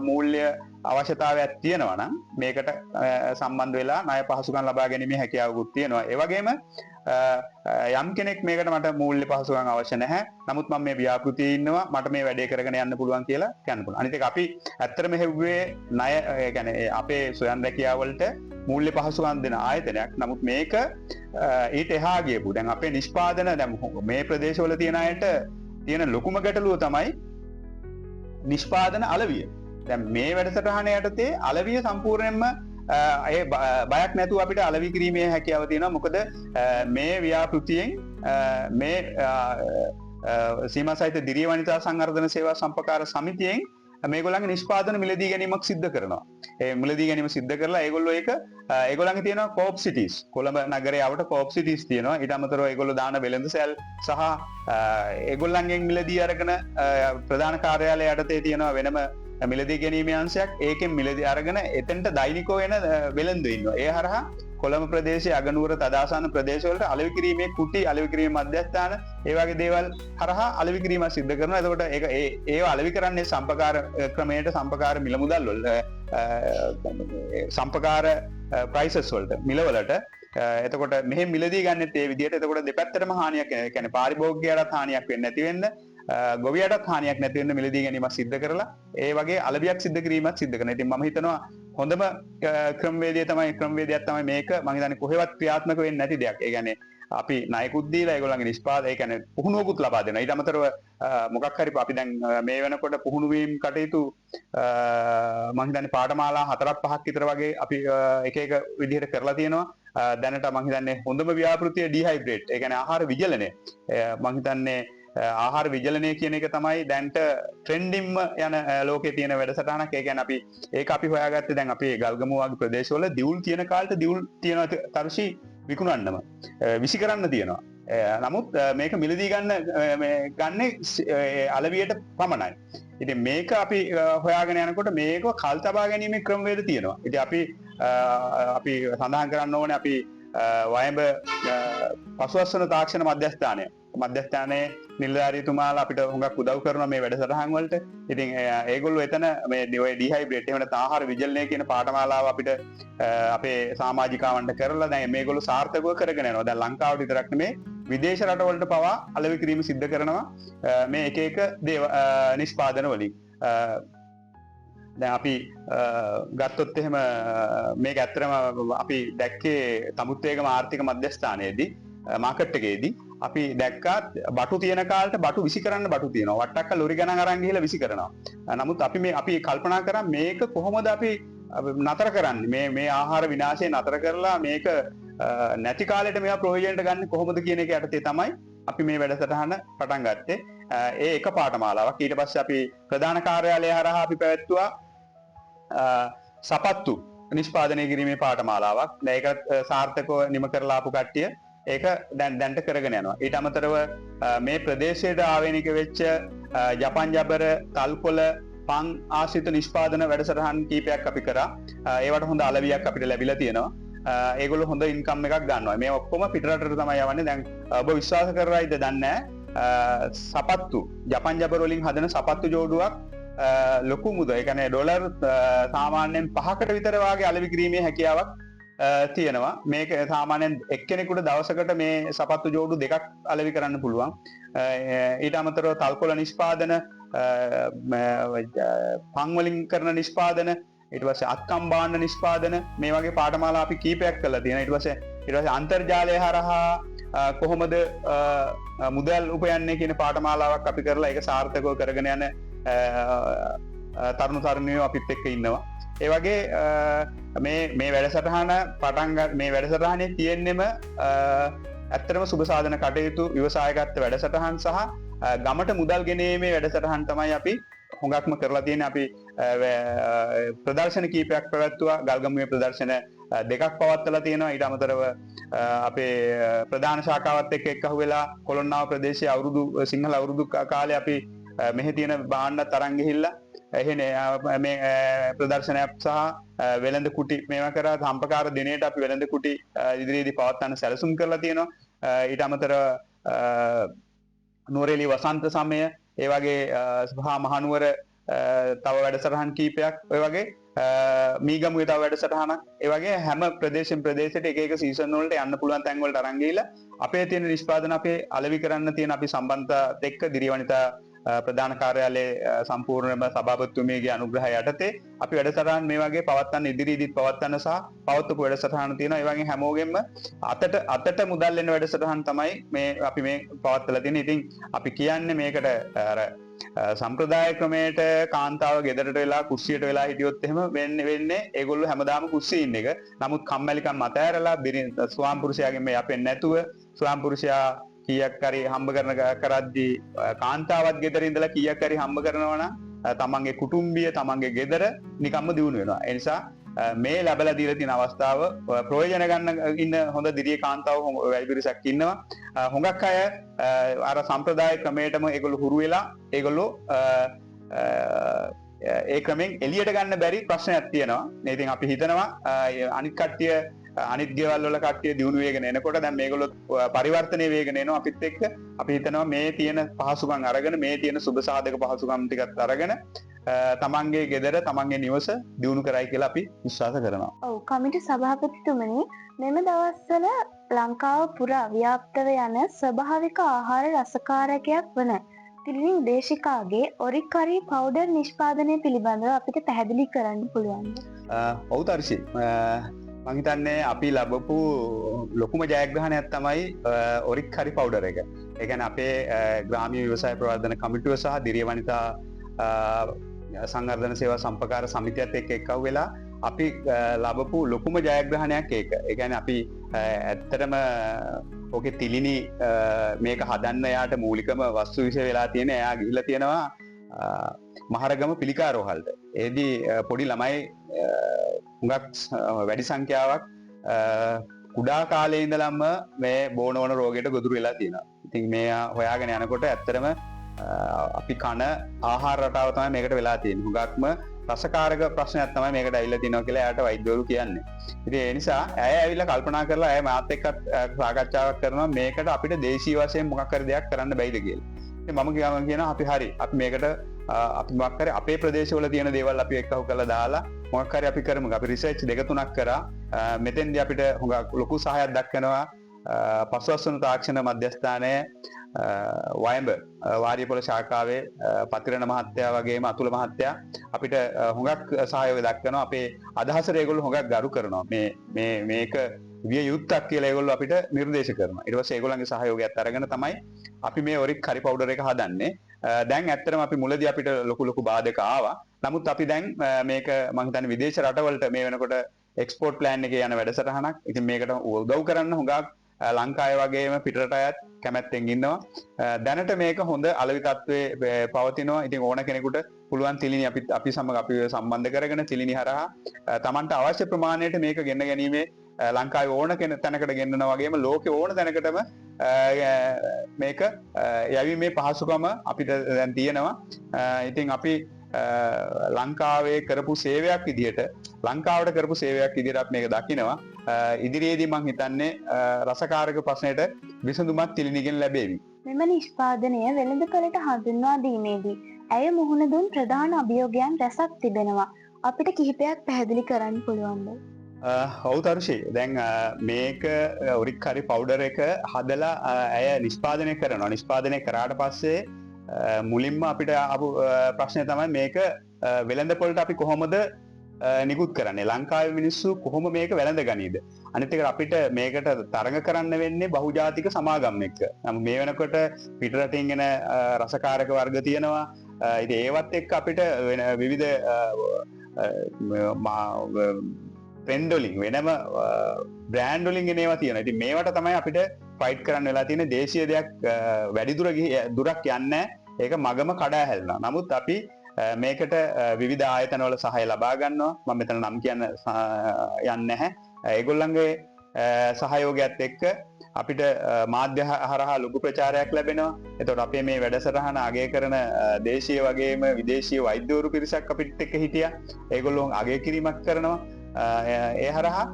මූල්‍ය අවශ්‍යතාවයක් තියෙනවා නම් මේකට සම්බන්ධ වෙලා ණය පහසුකම් ලබා ගැනීමේ හැකියාවකුත් තියෙනවා. ඒ වගේම යම් කෙනෙක් මේකට මට මූල්‍ය පහසුකම් අවශ්‍ය නැහැ. නමුත් මම මේ ව්‍යාපෘතියේ ඉන්නවා. මට මේ වැඩේ කරගෙන යන්න පුළුවන් කියලා කියන්න පුළුවන්. අනිත් එක අපි ඇත්තටම හෙව්වේ ණය ඒ කියන්නේ අපේ සොයන් රැකියාව වලට මූල්‍ය පහසුකම් දෙන ආයතනයක්. නමුත් මේක ඊට එහා ගියපු. දැන් අපේ නිෂ්පාදන දැන් මේ ප්‍රදේශවල තියෙන අයට තියෙන ලොකුම ගැටලුව තමයි නිෂ්පාදන අලවිය. දැන් මේ වැඩසටහන යටතේ අලවිය සම්පූර්ණයෙන්ම ඒ බයක් නැතුව අපිට අලවි කිරීමේ හැකියාව තියෙනවා. මොකද මේ ව්‍යාපෘතියෙන් මේ සීමා සහිත දිරිය වනිතා සංවර්ධන සේවා සම්පකාර සමිතියෙන් මේගොල්ලන්ගේ නිෂ්පාදන මිලදී ගැනීමක් සිද්ධ කරනවා. ඒ මිලදී ගැනීම සිද්ධ කරලා ඒගොල්ලෝ ඒගොල්ලන්ගේ තියෙනවා කෝප් සිටිස්. කොළඹ නගරයේ අවට කෝප් සිටිස් තියෙනවා. ඊට අමතරව ඒගොල්ලෝ දාන වෙළඳ සැල් සහ ඒගොල්ලන්ගෙන් මිලදී අරගෙන ප්‍රධාන කාර්යාලය යටතේ තියෙනවා වෙනම මිලදී ගැනීමේ අංශයක්. ඒකෙන් මිලදී අරගෙන එතෙන්ට දෛනිකව එන වෙළඳ ඉන්නවා. ඒ හරහා කොළඹ ප්‍රදේශයේ අගනුවර තදාසන්න ප්‍රදේශවලට අලෙවි කිරීමේ කුටි අලෙවි කිරීමේ මධ්‍යස්ථාන ඒ වගේ දේවල් හරහා අලෙවි කිරීම සිද්ධ කරනවා. එතකොට ඒව අලෙවි කරන්නේ සම්පකාර ක්‍රමයට සම්පකාර මිල මුදල් වල සම්පකාර ප්‍රයිසස් වලට මිලවලට. එතකොට මෙහෙ මිලදී ගන්නෙත් ඒ විදිහට. එතකොට දෙපැත්තටම හානියක් කියන්නේ පාරිභෝගිකයටත් හානියක් වෙන්නේ නැති වෙන්න ගොවියටත් හානියක් නැති වෙන්න මිලදී ගැනීමක් සිද්ධ කරලා ඒ වගේ අලවියක් සිද්ධ කිරීමක් සිද්ධ කරනවා. ඉතින් මම හිතනවා හොඳම ක්‍රමවේදයක් තමයි මේක. මම හිතන්නේ කොහෙවත් ක්‍රියාත්මක වෙන්නේ නැති දෙයක්. ඒ කියන්නේ අපි ණයකුත් දීලා ඒගොල්ලන්ගේ නිෂ්පාදනය ඒ කියන්නේ පුහුණුවකුත් ලබා දෙනවා. ඊට අමතරව මොකක් හරි අපි දැන් මේ වෙනකොට පුහුණු වීම කටයුතු මම හිතන්නේ පාඨමාලා 4-5ක් විතර වගේ අපි එක එක විදිහට කරලා තියෙනවා. දැනට මම හිතන්නේ හොඳම ව්‍යාපෘතිය ඩිහයිඩ්‍රේට්. ඒ කියන්නේ ආහාර විජලනය. මම හිතන්නේ ආහාර විජලනය කියන එක තමයි දැන්ට ට්‍රෙන්ඩින්ම යන ලෝකේ තියෙන වැඩසටහනක්. ඒ කියන්නේ ඒක අපි හොයාගත්තේ දැන් අපේ ගල්ගමුව වගේ ප්‍රදේශවල දිවුල් තියෙන කාලට දිවුල් තියෙන තර්ෂි විකුණන්නම විසි කරන්න තියෙනවා. නමුත් මේක මිලදී ගන්නේ අලවියට පමණයි. ඉතින් මේක අපි හොයාගෙන යනකොට මේක කල් තබා ගැනීමේ ක්‍රමවේද තියෙනවා. ඉතින් අපි සඳහන් කරන්න ඕනේ අපි වයඹ පසුවස්වන තාක්ෂණ මධ්‍යස්ථානයේ නිලධාරීතුමාලා අපිට හුඟක් උදව් කරනවා මේ වැඩසටහන් වලට. ඉතින් ඒගොල්ලෝ එතන මේ ඩිහයිඩ්‍රේට් එහෙම නැත්නම් ආහාර විජලනය කියන පාඨමාලාව අපිට අපේ සමාජිකවන්ට කරලා දැන් මේගොල්ලෝ සාර්ථකව කරගෙන යනවා. දැන් ලංකාවට විතරක් නෙමේ විදේශ රටවලට පවා අලෙවි කිරීම සිද්ධ කරනවා මේ එක එක නිෂ්පාදන වලින්. දැන් අපි ගත්තොත් එහෙම මේක ඇත්තටම අපි දැක්කේ තමුත්තේගම ආර්ථික මධ්‍යස්ථානයේදී මාකට් එකේදී අපි දැක්කා බටු තියෙන කාලට බටු විසි කරන්න බටු තියෙනවා. වට්ටක්ක ලොරි ගණන් අරන් ගිහලා විසි කරනවා. නමුත් අපි කල්පනා කරා මේක කොහොමද අපි නතර කරන්නේ? මේ ආහාර විනාශය නතර කරලා මේක නැති කාලෙට මේවා ප්‍රයෝජනට ගන්න කොහොමද කියන එක යටතේ තමයි අපි මේ වැඩසටහන පටන් ගත්තේ. ඒ එක පාඨමාලාවක්. ඊට පස්සේ අපි ප්‍රධාන කාර්යාලය හරහා අපි පැවැත්තුවා සපත්තු නිෂ්පාදනය කිරීමේ පාඨමාලාවක්. දැන් ඒක සාර්ථකව නිම කරලා ආපු කට්ටිය ඒක දැන්ට කරගෙන යනවා. ඊට අමතරව මේ ප්‍රදේශයට ආවේනික වෙච්ච ජපන් ජබර, තල්කොළ, පන් ආශ්‍රිත නිෂ්පාදන වැඩසටහන් කීපයක් අපි කරා. ඒවට හොඳ අලවියක් අපිට ලැබිලා තියෙනවා. ඒගොල්ලෝ හොඳ ඉන්කම් එකක් ගන්නවා. මේ ඔක්කොම පිටරටට තමයි යවන්නේ. දැන් ඔබ විශ්වාස කරයිද දන්නේ නැහැ. සපත්තු ජපන් ජබර වලින් හදන සපත්තු ජෝඩුවක් ලොකු මුද ඒ කියන්නේ ඩොලර් සාමාන්‍යයෙන් 5කට විතර වාගේ අලෙවි කිරීමේ හැකියාවක් තියෙනවා. මේක සාමාන්‍යයෙන් එක්කෙනෙකුට දවසකට මේ සපත්තු ජෝඩු දෙකක් අලෙවි කරන්න පුළුවන්. ඊට අමතරව තල්කොළ නිෂ්පාදන, පන් වලින් කරන නිෂ්පාදන, ඊට පස්සේ අත්කම් භාණ්ඩ නිෂ්පාදන, මේ වගේ පාඨමාලා අපි කීපයක් කරලා තියෙනවා. ඊට පස්සේ අන්තර්ජාලය හරහා කොහොමද මුදල් උපයන්නේ කියන පාඨමාලාවක් අපි කරලා ඒක සාර්ථකව කරගෙන යන තරුණ තරුණියෝ අපිත් එක්ක ඉන්නවා. ඒ වගේ මේ වැඩසටහන මේ වැඩසටහනේ තියෙන්නෙම ඇත්තටම සුබ සාධන කටයුතු, ව්‍යවසායකත්ව වැඩසටහන් සහ ගමට මුදල් ගෙනීමේ වැඩසටහන් තමයි අපි හොඟක්ම කරලා තියෙන්නේ. අපි ප්‍රදර්ශන කීපයක් පැවැත්තුවා. ගල්ගමුවේ ප්‍රදර්ශන දෙකක් පවත්වලා තියෙනවා. ඊට අමතරව අපේ ප්‍රධාන ශාඛාවත් එක්ක එක්කහුව වෙලා කොළොන්නාව ප්‍රදේශයේ සිංහල අවුරුදු කාලේ අපි මෙහි තියෙන භාණ්ඩත් අරන් ගිහිල්ලා මේ ප්‍රදර්ශනයක් සහ වෙළඳ කුටි මේවා කරා. සම්පකාර දිනේට අපි වෙළඳ කුටි ඉදිරියේදී පවත්වන්න සැලසුම් කරලා තියෙනවා. ඊට අමතරව නුවරඑළිය වසන්ත සමය, ඒ වගේ මහනුවර තව වැඩසටහන් කීපයක්, ඔය වගේ මීගමුවේ තව වැඩසටහනක්, ඒ වගේ හැම ප්‍රදේශෙන් ප්‍රදේශයට එක එක සීසන් වලට යන්න පුළුවන් තැන් වලට අරන් ගිහිල්ලා අපේ තියෙන නිෂ්පාදන අපේ අලෙවි කරන්න තියෙන අපි සම්බන්ධතාවත් එක්ක දිරිවනිතා ප්‍රධාන කාර්යාලයේ සම්පූර්ණම සභාපතිතුමියගේ අනුග්‍රහය යටතේ අපි වැඩසටහන් මේ වගේ පවත්වන්න ඉදිරියේදීත් පවත්වන්න සහ පවත්වපු වැඩසටහන් තියෙනවා. ඒ වගේ හැමෝගෙම අතට මුදල් එන වැඩසටහන් තමයි අපි මේ පවත්වලා තියෙන්නේ. ඉතින් අපි කියන්නේ මේකට අර සම්ප්‍රදාය ක්‍රමයට කාන්තාව ගෙදරට වෙලා කුස්සියට වෙලා හිටියොත් එහෙම වෙන්නේ ඒගොල්ලෝ හැමදාම කුස්සියේ ඉන්න එක. නමුත් කම්මැලිකම් අතෑරලා ස්වාම පුරුෂයාගෙන් මේ යපෙන්නේ නැතුව ස්වාම පුරුෂයා කීයක් හරි හම්බ කරද්දී කාන්තාවත් ගෙදර ඉඳලා කීයක් හරි හම්බ කරනවා නම් තමන්ගේ කුටුම්බිය, තමන්ගේ ගෙදර නිකම්ම දියුණු වෙනවා. ඒ නිසා මේ ලැබලා දීලා තියෙන අවස්ථාව ප්‍රයෝජන ගන්න ඉන්න හොඳ දිරිය කාන්තාව වැඩි පිරිසක් ඉන්නවා. හුඟක් අය අර සම්ප්‍රදාය ක්‍රමයටම ඒගොල්ලෝ හුරු වෙලා ඒගොල්ලෝ ඒ ක්‍රමෙන් එළියට ගන්න බැරි ප්‍රශ්නයක් තියෙනවා. ඉතින් අපි හිතනවා අනිත් කට්ටිය අනිත් ගෙවල් වල කට්ටිය දියුණු වේගෙන එනකොට දැන් මේගොල්ලෝ පරිවර්තනය වේගෙන එනවා අපිත් එක්ක. අපි හිතනවා මේ තියෙන පහසුකම් අරගෙන, මේ තියෙන සුබ සාධක පහසුකම් ටිකත් අරගෙන තමන්ගේ ගෙදර, තමන්ගේ නිවස දියුණු කරයි කියලා අපි විශ්වාස කරනවා. ඔව්, කමිටු සභාපතිතුමනි, මෙම දවස්වල ලංකාව පුරා ව්‍යාප්තව යන ස්වභාවික ආහාර රසකාරකයක් වන තිලින් දේශිකාගේ ඔරිකරි පවුඩර් නිෂ්පාදනය පිළිබඳව අපිට පැහැදිලි කරන්න පුළුවන්ද? ඔව් තර්ෂි, මම හිතන්නේ අපි ලැබපු ලොකුම ජයග්‍රහණයක් තමයි ඔරික් හරි පවුඩර් එක. ඒ කියන්නේ අපේ ග්‍රාමීය ව්‍යවසාය ප්‍රවර්ධන කමිටුව සහ දිරිය වනිතා සංවර්ධන සේවා සම්පකාර සමිතියත් එක්ක එක්කව වෙලා අපි ලැබපු ලොකුම ජයග්‍රහණයක් ඒක. ඒ කියන්නේ අපි ඇත්තටම ඔකේ තිලිනි මේක හදන්න යාට මූලිකම වස්තු විෂය වෙලා තියෙන එයා ගිහිල්ලා තියෙනවා මහරගම පිළිකාරෝහලට. ඒදී පොඩි ළමයි හුඟක් වැඩි සංඛ්‍යාවක් කුඩා කාලේ ඉඳලම මේ බෝනවන රෝගයට ගොදුරු වෙලා තියෙනවා. ඉතින් මේ හොයාගෙන යනකොට ඇත්තටම අපි කන ආහාර රටාව තමයි මේකට වෙලා තියෙන්නේ. හුඟක්ම රසකාරක ප්‍රශ්නයක් තමයි මේකට ඇවිල්ලා තියෙනවා කියලා එයාට වෛද්‍යවරු කියන්නේ. ඉතින් ඒ නිසා ඇය ඇවිල්ලා කල්පනා කරලා ඇය මාත් එක්ක සාකච්ඡාවක් කරනවා මේකට අපිට දේශීය වශයෙන් මොකක් හරි දෙයක් කරන්න බැයිද කියලා. ඉතින් මම කියනවා අපි හරි අපි මේකට අපි මොකක් හරි අපේ ප්‍රදේශවල තියෙන දේවල් අපි එක්කව කරලා දාලා මොකක් හරි අපි කරමු. අපි රිසර්ච් දෙක තුනක් කරා. මෙතෙන්දී අපිට හුඟක් ලොකු සහායක් දක්වනවා පසුවස්වන තාක්ෂණ මධ්‍යස්ථානයේ වයඹ වාරියපොළ ශාඛාවේ පතිරණ මහත්තයා වගේම අතුල මහත්තයා අපිට හුඟක් සහයෝගය දක්වනවා. අපේ අදහසට ඒගොල්ලෝ හුඟක් ගරු කරනවා. මේක විය යුත්තක් කියලා ඒගොල්ලෝ අපිට නිර්දේශ කරනවා. ඊට පස්සේ ඒගොල්ලන්ගේ සහයෝගයත් අරගෙන තමයි අපි මේ ඔරික් හරි පවුඩර් එක හදන්නේ. දැන් ඇත්තටම අපි මුලදී අපිට ලොකු බාධක ආවා. නමුත් අපි දැන් මේක මම හිතන්නේ විදේශ රටවලට මේ වෙනකොට එක්ස්පෝර්ට් ප්ලෑන් එකේ යන වැඩසටහනක්. ඉතින් මේකට උදව් කරන්න හුඟක් ලංකාවේ වගේම පිටරට අයත් කැමැත්තෙන් ඉන්නවා. දැනට මේක හොඳ අලෙවි තත්ත්වයේ පවතිනවා. ඉතින් ඕන කෙනෙකුට පුළුවන් තිලිනි අපි සමග අපි සම්බන්ධ කරගෙන තිලිනි හරහා Tamanට අවශ්‍ය ප්‍රමාණයට මේක ගෙන්න ගැනීමේ ලංකාවේ ඕන තැනකට ගෙන්නනවා වගේම ලෝකේ ඕන තැනකටම මේක යැවීමේ පහසුකම අපිට දැන් තියෙනවා. ඉතින් අපි ලංකාවේ කරපු සේවයක් විදිහට ලංකාවට කරපු සේවයක් විදිහට අපි මේක දකිනවා. ඉදිරියේදී මම හිතන්නේ රසකාරක ප්‍රශ්නයට විසඳුමක් තිලිනිගෙන් ලැබේවි. මෙම නිෂ්පාදනය වෙළඳපළට හඳුන්වා දීමේදී ඇය මුහුණ දුන් ප්‍රධාන අභියෝගයන් රැසක් තිබෙනවා. අපිට කිහිපයක් පැහැදිලි කරන්න පුළුවන්ද? ඔව් තරුෂි. දැන් මේක ඔරික් කරි පවුඩර් එක හදලා ඇය නිෂ්පාදනය කරනවා. නිෂ්පාදනය කරාට පස්සේ මුලින්ම අපිට ආපු ප්‍රශ්නය තමයි මේක වෙළඳපොළට අපි කොහොමද නිකුත් කරන්නේ? ලංකාවේ මිනිස්සු කොහොම මේක වැළඳ ගනීද? අනිත් එක අපිට මේකට තරඟ කරන්න වෙන්නේ බහුජාතික සමාගම් එක්ක. නමුත් මේ වෙනකොට පිටරටින් එන රසකාරක වර්ග තියෙනවා. ඉතින් ඒවත් එක්ක අපිට වෙන විවිධ ට්‍රෙන්ඩ් වලින් වෙනම බ්‍රෑන්ඩ් වලින් එනවා තියෙනවා. ඉතින් මේවට තමයි අපිට ෆයිට් කරන්න වෙලා තියෙන්නේ. දේශීය දෙයක් වැඩි දුරක් යන්නේ ඒක මගම කඩා හැලෙනවා. නමුත් අපි මේකට විවිධ ආයතනවල සහාය ලබා ගන්නවා. මම මෙතන නම් කියන්න යන්නේ නැහැ. ඒගොල්ලන්ගේ සහයෝගයත් එක්ක අපිට මාධ්‍ය හරහා ලොකු ප්‍රචාරයක් ලැබෙනවා. එතකොට අපේ මේ වැඩසටහන අගය කරන දේශීය වගේම විදේශීය වෛද්‍යවරු පිරිසක් අපිට එක්ක හිටියා. ඒගොල්ලෝ අගය කිරීමක් කරනවා. ඒ හරහා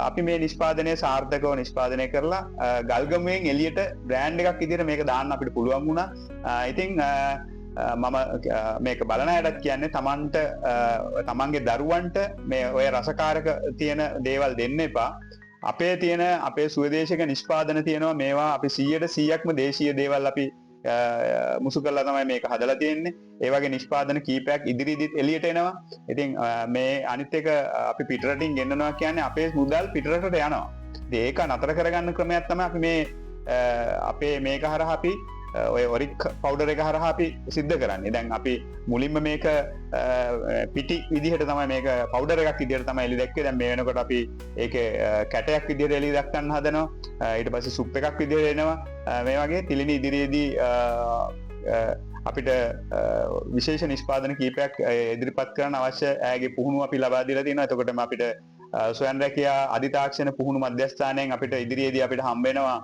අපි මේ නිෂ්පාදනය සාර්ථකව නිෂ්පාදනය කරලා ගල්ගමුවෙන් එළියට බ්‍රෑන්ඩ් එකක් විදිහට මේක දාන්න අපිට පුළුවන් වුණා. ඉතින් මම මේක බලන අයටත් කියන්නේ තමන්ගේ දරුවන්ට මේ ඔය රසකාරක තියෙන දේවල් දෙන්න එපා. අපේ තියෙන අපේ ස්වදේශික නිෂ්පාදන තියෙනවා. මේවා අපි 100%ක්ම දේශීය දේවල් අපි මුසු කරලා තමයි මේක හදලා තියෙන්නේ. ඒ වගේ නිෂ්පාදන කීපයක් ඉදිරියේදීත් එළියට එනවා. ඉතින් මේ අනිත් එක අපි පිටරටින් ගෙන්නනවා කියන්නේ අපේ මුදල් පිටරටට යනවා. ඉතින් ඒක නතර කරගන්න ක්‍රමයක් තමයි අපි මේ අපේ මේක හරහා අපි ඔය ඔරික් පවුඩර් එක හරහා අපි සිද්ධ කරන්නේ. දැන් අපි මුලින්ම මේක පිටි විදිහට තමයි මේක පවුඩර් එකක් විදිහට තමයි එලි දැක්කේ. දැන් මේ වෙනකොට අපි ඒකේ කැටයක් විදිහට එලි දක්වන්න හදනවා. ඊට පස්සේ සුප් එකක් විදිහට එනවා. මේ වගේ තිලිනි ඉදිරියේදී අපිට විශේෂ නිෂ්පාදන කීපයක් ඉදිරිපත් කරන්න අවශ්‍ය ඇගේ පුහුණුව අපි ලබා දීලා තියෙනවා. එතකොටම අපිට ස්වයං රැකියා අධිතාක්ෂණ පුහුණු මධ්‍යස්ථානයෙන් අපිට ඉදිරියේදී අපිට හම්බ වෙනවා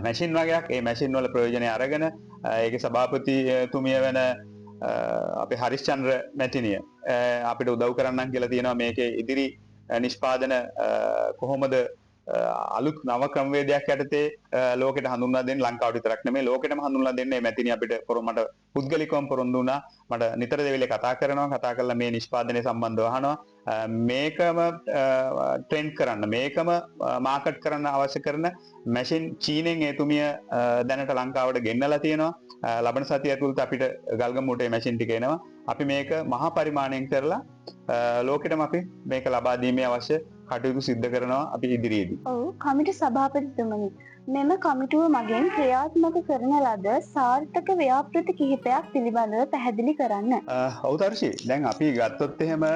මැෂින් වගේක්. ඒ මැෂින් වල ප්‍රයෝජනය අරගෙන ඒකේ සභාපතිතුමිය වෙන අපේ හරිස්චන්ද්‍ර මැතිනිය අපිට උදව් කරන්නම් කියලා තියෙනවා. මේකේ ඉදිරි නිෂ්පාදන කොහොමද අලුත් නව ක්‍රමවේදයක් යටතේ ලෝකෙට හඳුන්වා දෙන්න, ලංකාවට විතරක් නෙමෙයි ලෝකෙටම හඳුන්වා දෙන්න මේ මැතිනිය අපිට මට පුද්ගලිකවම පොරොන්දු වුණා. මට නිතර දෙවිලේ කතා කරලා මේ නිෂ්පාදනය සම්බන්ධව අහනවා. මේකම ට්‍රෙන්ඩ් කරන්න, මේකම මාකට් කරන්න අවශ්‍ය කරන මැෂින් චීනෙන් එතුමිය දැනට ලංකාවට ගෙන්නලා තියෙනවා. ලබන සතිය ඇතුළත අපිට ගල්ගමුවට මේ මැෂින් ටික එනවා. අපි මේක මහා පරිමාණයෙන් කරලා ලෝකෙටම අපි මේක ලබා දීමේ අවශ්‍ය කටයුතු සිද්ධ කරනවා අපි ඉදිරියේදී. ඔව්, කමිටු සභාපතිතුමනි, මෙම කමිටුව මගෙන් ක්‍රියාත්මක කරන ලද සාර්ථක ව්‍යාපෘති කිහිපයක් පිළිබඳව පැහැදිලි කරන්න. ඔව් තර්ෂි. දැන් අපි ගත්තොත් එහෙම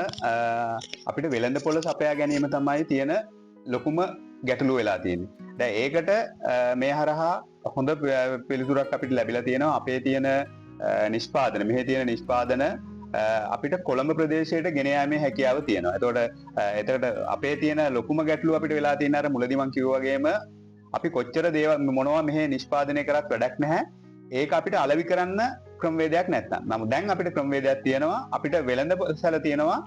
අපිට වෙළඳපොළ සපයා ගැනීම තමයි තියෙන ලොකුම ගැටලුව වෙලා තියෙන්නේ. දැන් ඒකට මේ හරහා හොඳ පිළිතුරක් අපිට ලැබිලා තියෙනවා. අපේ තියෙන නිෂ්පාදන, මෙහි තියෙන නිෂ්පාදන අපිට කොළඹ ප්‍රදේශයට ගෙන යාමේ හැකියාව තියෙනවා. එතකොට අපේ තියෙන ලොකුම ගැටලුව අපිට වෙලා තියෙන අර මුලදී මම කිව්වා වගේම අපි කොච්චර දේවල් මොනවා මෙහි නිෂ්පාදනය කරත් වැඩක් නැහැ. ඒක අපිට අලෙවි කරන්න ක්‍රමවේදයක් නැත්නම්. නමුත් දැන් අපිට ක්‍රමවේදයක් තියෙනවා. අපිට වෙළඳසැල තියෙනවා.